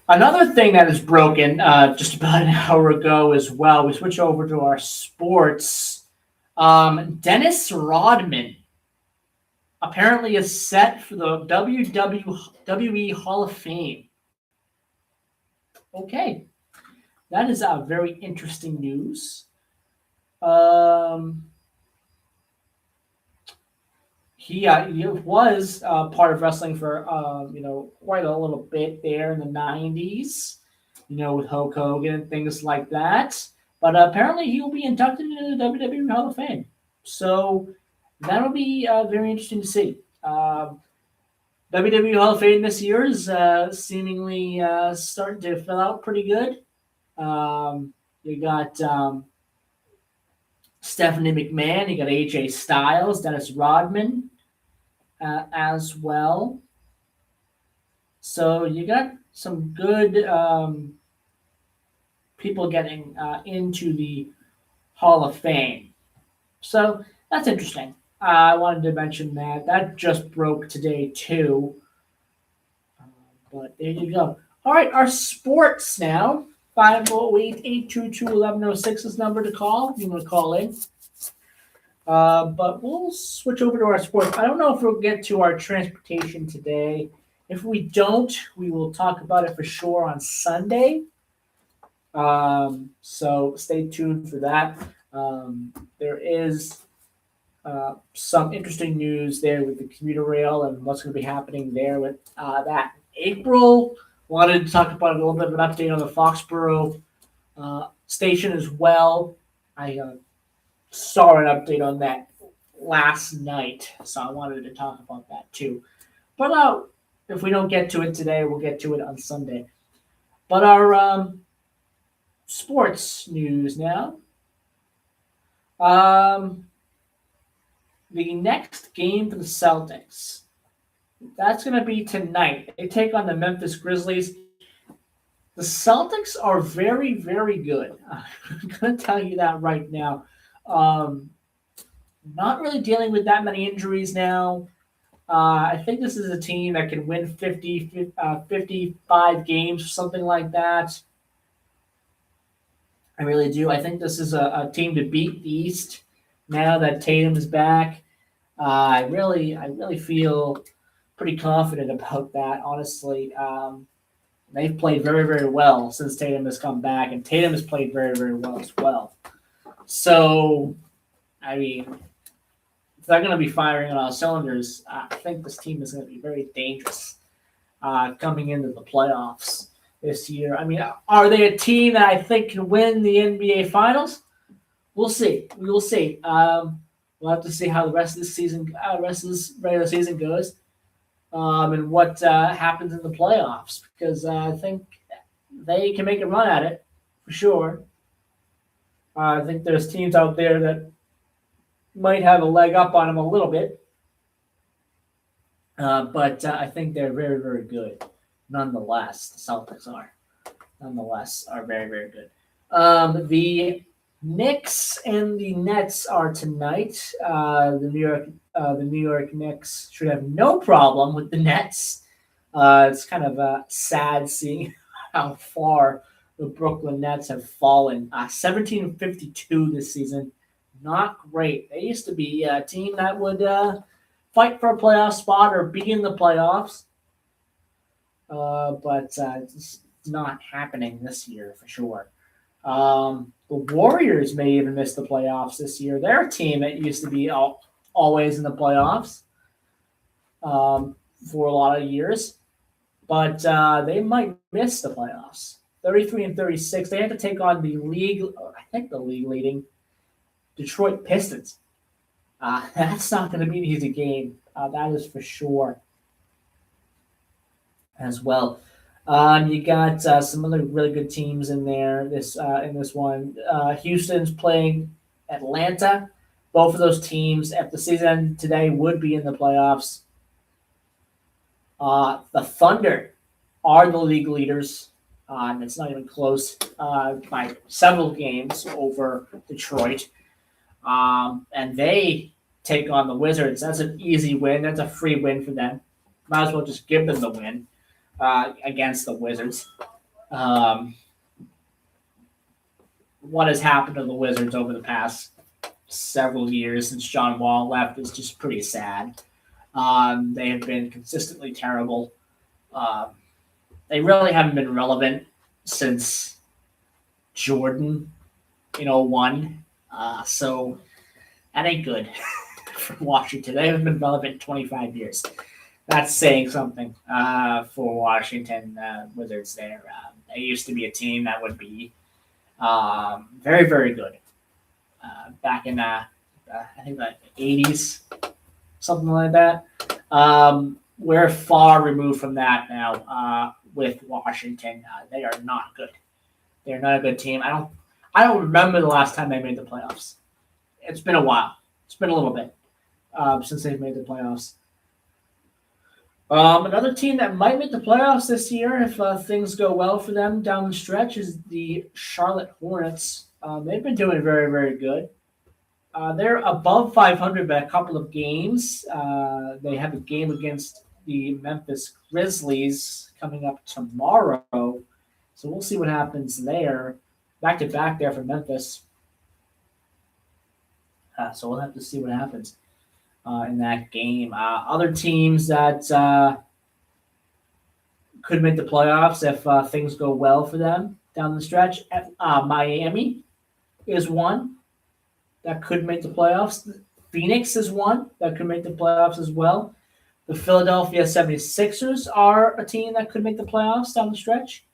another thing that is broken just about an hour ago as well, we switch over to our sports. Dennis Rodman apparently is set for the WWE Hall of Fame. Okay. That is very interesting news. He was part of wrestling for quite a little bit there in the 90s, with Hulk Hogan and things like that. But apparently he will be inducted into the WWE Hall of Fame. So that'll be very interesting to see. WWE Hall of Fame this year is seemingly starting to fill out pretty good. You got Stephanie McMahon, you got AJ Styles, Dennis Rodman as well. So you got some good people getting into the Hall of Fame. So that's interesting. I wanted to mention that just broke today too. But there you go. All right, our sports now. 508-822-1106 is the number to call if you want to call in. But we'll switch over to our sports. I don't know if we'll get to our transportation today. If we don't, we will talk about it for sure on Sunday. So stay tuned for that. There is some interesting news there with the commuter rail and what's going to be happening there with that. April wanted to talk about a little bit of an update on the Foxborough station as well. I saw an update on that last night, so I wanted to talk about that too. But if we don't get to it today, we'll get to it on Sunday. But our sports news now. The next game for the Celtics, that's going to be tonight. They take on the Memphis Grizzlies. The Celtics are very, very good. I'm going to tell you that right now. Not really dealing with that many injuries now. I think this is a team that can win 55 games, something like that. I really do. I think this is a team to beat the East now that Tatum is back. I really feel pretty confident about that, honestly. They've played very, very well since Tatum has come back, and Tatum has played very, very well as well. So, I mean, if they're going to be firing on all cylinders, I think this team is going to be very dangerous coming into the playoffs this year. I mean, are they a team that I think can win the NBA Finals? We'll see. We will see. We'll have to see how the rest of this season, rest of this regular season goes, and what happens in the playoffs. Because I think they can make a run at it for sure. I think there's teams out there that might have a leg up on them a little bit, but I think they're very, very good. Nonetheless, the Celtics are very, very good. The Knicks and the Nets are tonight. The New York Knicks should have no problem with the Nets. It's kind of sad seeing how far the Brooklyn Nets have fallen. 17-52 this season. Not great. They used to be a team that would fight for a playoff spot or be in the playoffs. But it's not happening this year for sure. The Warriors may even miss the playoffs this year. They're a team that used to be always in the playoffs for a lot of years, but they might miss the playoffs. 33-36. They had to take on the league leading Detroit Pistons. That's not going to be an easy game. That is for sure. As well, you got some other really good teams in there. In this one, Houston's playing Atlanta. Both of those teams, if the season today, would be in the playoffs. The Thunder are the league leaders. It's not even close by several games over Detroit. And they take on the Wizards. That's an easy win. That's a free win for them. Might as well just give them the win. against the Wizards. What has happened to the Wizards over the past several years since John Wall left is just pretty sad. They have been consistently terrible. They really haven't been relevant since Jordan in 01. So that ain't good for Washington. They haven't been relevant in 25 years. That's saying something for Washington Wizards there. They used to be a team that would be very, very good. Back in, I think, the 80s, something like that. We're far removed from that now with Washington. They are not good. They're not a good team. I don't remember the last time they made the playoffs. It's been a while. It's been a little bit since they've made the playoffs. Another team that might make the playoffs this year, if things go well for them down the stretch, is the Charlotte Hornets. They've been doing very, very good. They're above 500 by a couple of games. They have a game against the Memphis Grizzlies coming up tomorrow. So we'll see what happens there. Back-to-back there for Memphis. So we'll have to see what happens in that game. Other teams that could make the playoffs if things go well for them down the stretch. Miami is one that could make the playoffs. Phoenix is one that could make the playoffs as well. The Philadelphia 76ers are a team that could make the playoffs down the stretch.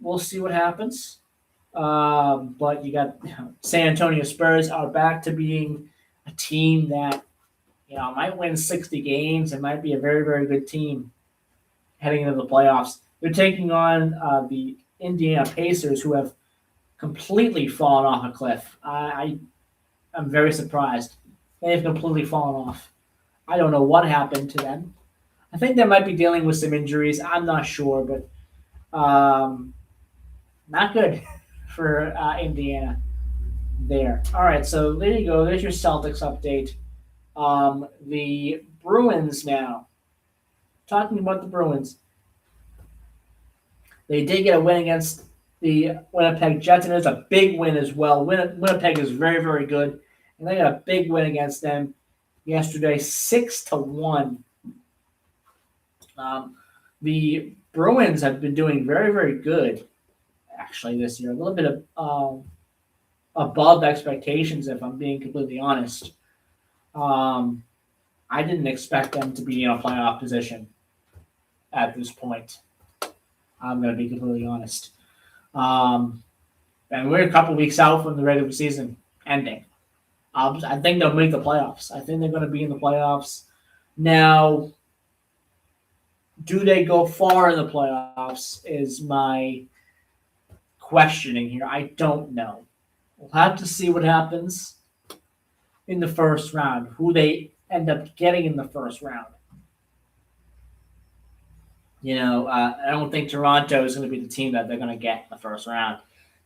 We'll see what happens. But you got San Antonio Spurs are back to being a team that might win 60 games and might be a very, very good team heading into the playoffs. They're taking on the Indiana Pacers, who have completely fallen off a cliff. I'm very surprised. They've completely fallen off. I don't know what happened to them. I think they might be dealing with some injuries. I'm not sure, but not good for Indiana there. All right, so there you go. There's your Celtics update. The Bruins now. Talking about the Bruins. They did get a win against the Winnipeg Jets, and it was a big win as well. Winnipeg is very, very good, and they got a big win against them yesterday, 6-1. The Bruins have been doing very, very good, actually, this year. A little bit of above expectations, if I'm being completely honest. I didn't expect them to be in a playoff position at this point. I'm going to be completely honest. And we're a couple weeks out from the regular season ending. I think they'll make the playoffs. I think they're going to be in the playoffs. Now, do they go far in the playoffs is my questioning here. I don't know. We'll have to see what happens in the first round, who they end up getting in the first round. I don't think Toronto is going to be the team that they're going to get in the first round.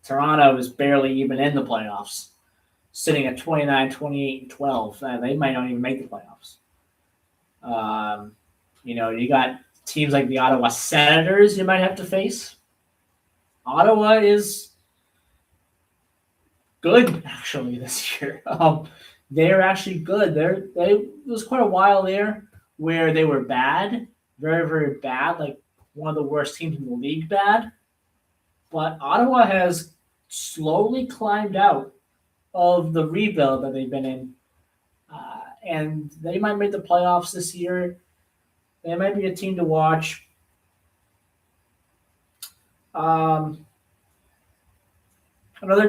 Toronto is barely even in the playoffs, sitting at 29, 28, and 12. They might not even make the playoffs. You got teams like the Ottawa Senators you might have to face. Ottawa is good, actually, this year. They're actually good. There was quite a while there where they were bad, very, very bad, like one of the worst teams in the league bad. But Ottawa has slowly climbed out of the rebuild that they've been in. And they might make the playoffs this year. They might be a team to watch. Another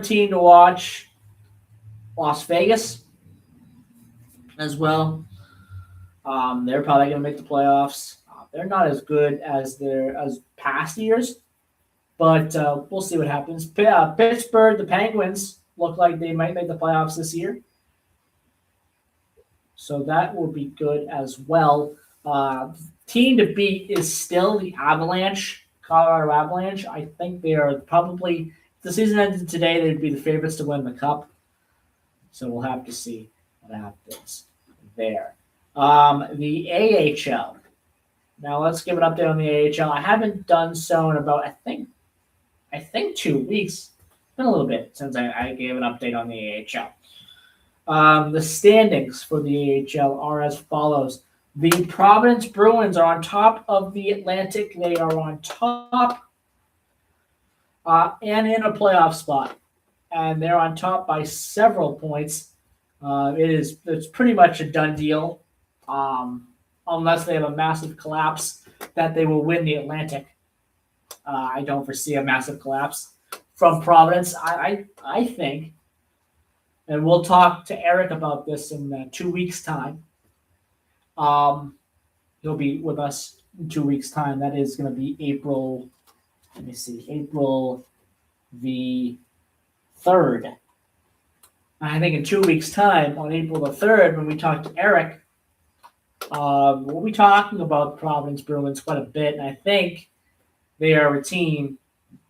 team to watch, Las Vegas as well. They're probably going to make the playoffs. They're not as good as past years, but we'll see what happens. Pittsburgh, the Penguins, look like they might make the playoffs this year. So that will be good as well. Team to beat is still the Avalanche, Colorado Avalanche. I think they are probably, if the season ended today, they'd be the favorites to win the Cup. So we'll have to see what happens there. The AHL. Now let's give an update on the AHL. I haven't done so in about I think 2 weeks. It's been a little bit since I gave an update on the AHL. The standings for the AHL are as follows. The Providence Bruins are on top of the Atlantic. They are on top and in a playoff spot. And they're on top by several points. It's pretty much a done deal. Unless they have a massive collapse, that they will win the Atlantic. I don't foresee a massive collapse from Providence. I think, and we'll talk to Eric about this in 2 weeks' time. He'll be with us in 2 weeks' time. That is going to be April the 3rd. I think in 2 weeks' time, on April the 3rd, when we talk to Eric, we'll be talking about the Providence Bruins quite a bit, and I think they are a team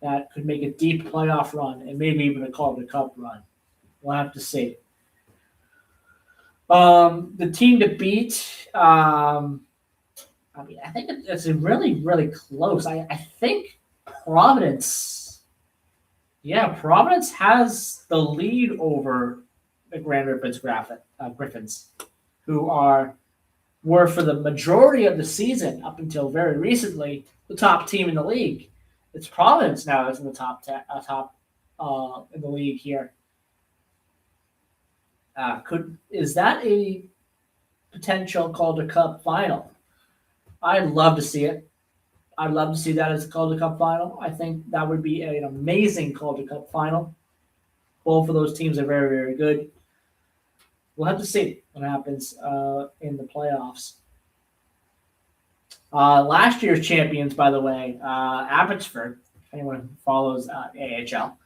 that could make a deep playoff run and maybe even a Calder Cup run. We'll have to see. The team to beat, I think it's really, really close. I think Providence has the lead over the Grand Rapids Griffins, who were for the majority of the season up until very recently the top team in the league. It's Providence now that's in the top in the league here. Is that a potential Calder Cup final? I'd love to see it. I'd love to see that as a Calder Cup final. I think that would be an amazing Calder Cup final. Both of those teams are very, very good. We'll have to see what happens in the playoffs. Last year's champions, by the way, Abbotsford, if anyone follows AHL.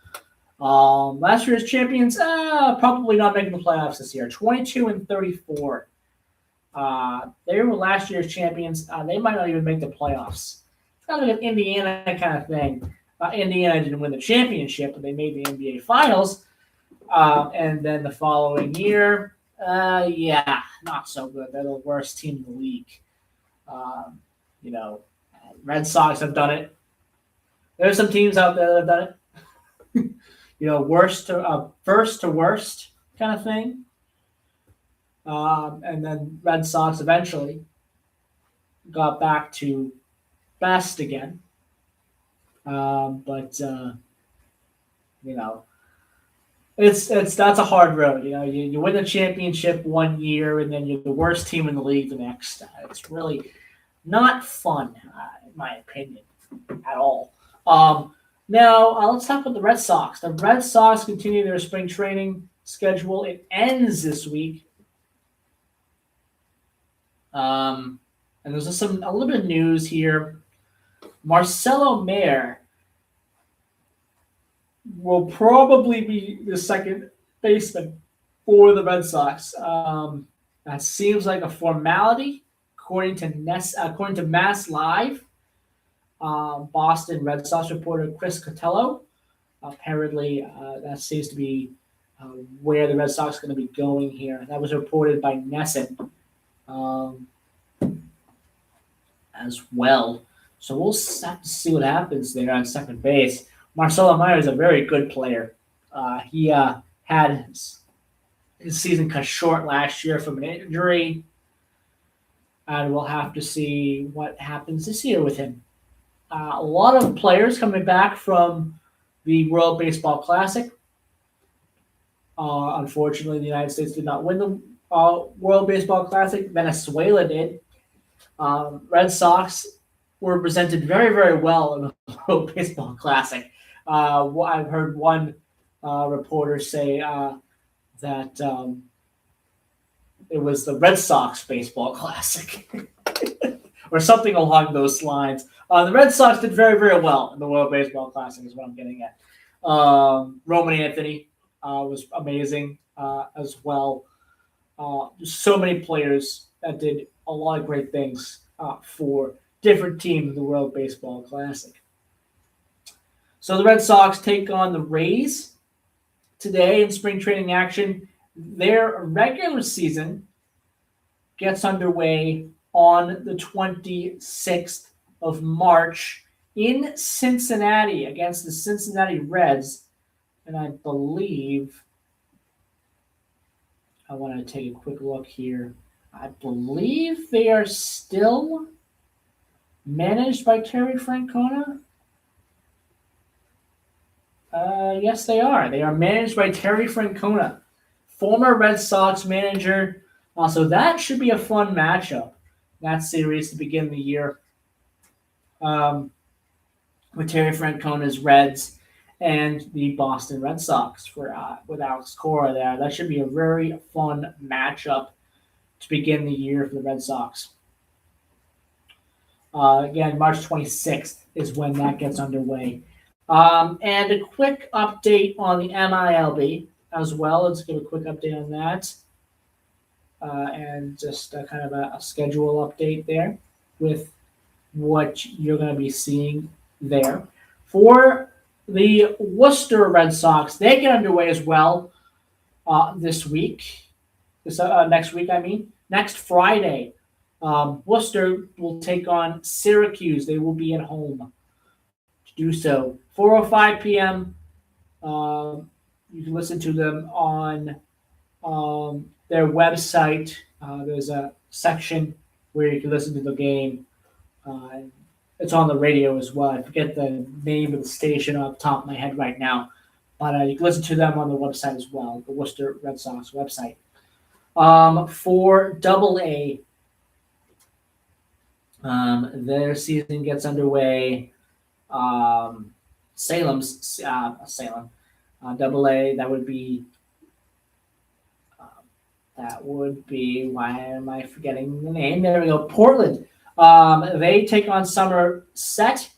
Last year's champions, probably not making the playoffs this year. 22-34. They were last year's champions. They might not even make the playoffs. It's kind of like an Indiana kind of thing. Indiana didn't win the championship, but they made the NBA Finals. And then the following year, not so good. They're the worst team in the league. Red Sox have done it. There's some teams out there that have done it. First to worst kind of thing. And then Red Sox eventually got back to best again. That's a hard road. You win the championship 1 year and then you're the worst team in the league the next. It's really not fun, in my opinion, at all. Now, let's talk about the Red Sox. The Red Sox continue their spring training schedule. It ends this week. And there's a little bit of news here. Marcelo Mayer will probably be the second baseman for the Red Sox. That seems like a formality, according to Mass Live. Boston Red Sox reporter Chris Cotello. Apparently, that seems to be where the Red Sox are going to be going here. That was reported by Nesson as well. So we'll have to see what happens there on second base. Marcelo Mayer is a very good player. He had his season cut short last year from an injury, and we'll have to see what happens this year with him. A lot of players coming back from the World Baseball Classic. Unfortunately, the United States did not win the World Baseball Classic. Venezuela did. Red Sox were presented very, very well in the World Baseball Classic. I've heard one reporter say that it was the Red Sox Baseball Classic or something along those lines. The Red Sox did very, very well in the World Baseball Classic is what I'm getting at. Roman Anthony was amazing as well. So many players that did a lot of great things for different teams in the World Baseball Classic. So the Red Sox take on the Rays today in spring training action. Their regular season gets underway on the 26th of March in Cincinnati against the Cincinnati Reds. And I believe, I want to take a quick look here. I believe they are still managed by Terry Francona. Yes, they are. They are managed by Terry Francona, former Red Sox manager. So that should be a fun matchup, that series to begin the year. With Terry Francona's Reds and the Boston Red Sox with Alex Cora there. That should be a very fun matchup to begin the year for the Red Sox. Again, March 26th is when that gets underway. And a quick update on the MILB as well. Let's give a quick update on that. And just kind of a schedule update there with what you're going to be seeing there. For the Worcester Red Sox, they get underway as well this week. Next week, I mean. Next Friday, Worcester will take on Syracuse. They will be at home to do so. 4:05 p.m. You can listen to them on their website. There's a section where you can listen to the game. It's on the radio as well. I forget the name of the station off the top of my head right now. But you can listen to them on the website as well, the Worcester Red Sox website. For AA, their season gets underway. Salem's Salem. AA, that would be, why am I forgetting the name? There we go, Portland. They take on Somerset,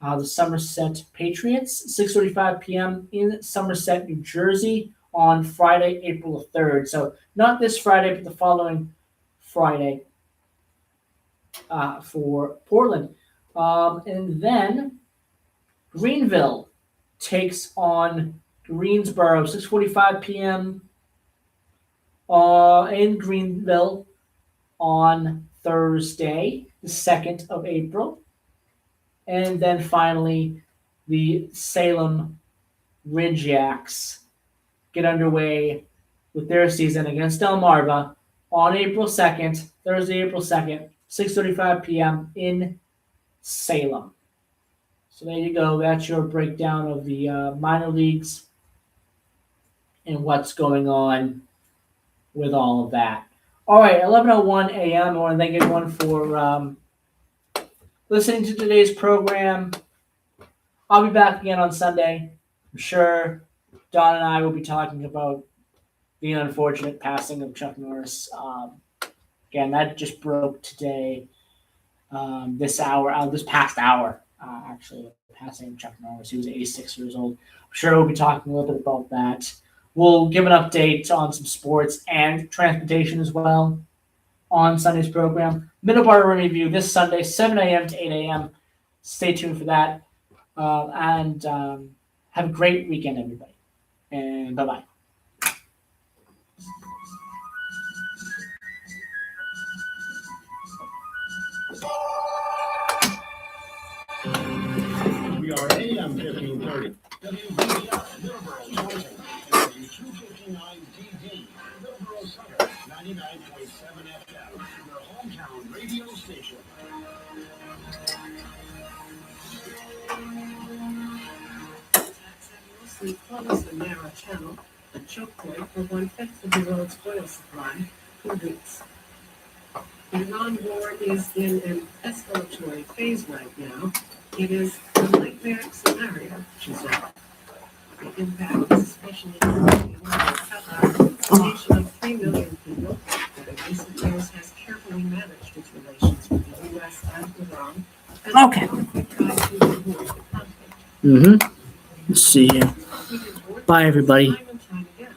the Somerset Patriots, 6:35 p.m. in Somerset, New Jersey on Friday, April 3rd. So not this Friday, but the following Friday for Portland. And then Greenville takes on Greensboro, 6:45 p.m. In Greenville on Thursday, the 2nd of April. And then finally, the Salem Ridgeyacks get underway with their season against Delmarva on April 2nd, Thursday, April 2nd, 6:35 p.m. in Salem. So there you go. That's your breakdown of the minor leagues and what's going on with all of that. All right, 11:01 a.m. I want to thank everyone for listening to today's program. I'll be back again on Sunday. I'm sure Don and I will be talking about the unfortunate passing of Chuck Norris. Again, that just broke today, this past hour, actually, the passing of Chuck Norris. He was 86 years old. I'm sure we'll be talking a little bit about that. We'll give an update on some sports and transportation as well on Sunday's program. Middle Bar Review this Sunday, 7 a.m. to 8 a.m. Stay tuned for that. And have a great weekend, everybody. And bye-bye. We are AM 1530. WBBF, Middleborough, Georgia. And 259 DD, Middleborough Center, 99.7 FM, your hometown radio station. Mostly closed the narrow channel, a choke point for 1/5 of the world's oil supply, for weeks. Iran war is in an escalatory phase right now. It is a nightmare scenario, she said. The impact is especially important in Qatar, a nation of 3 million people that in recent years has carefully managed its relations with the U.S. and Iran. Okay. Let's see here. Bye, everybody. Time and time again,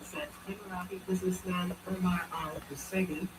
said Emirati businessman Omar Al-Husseini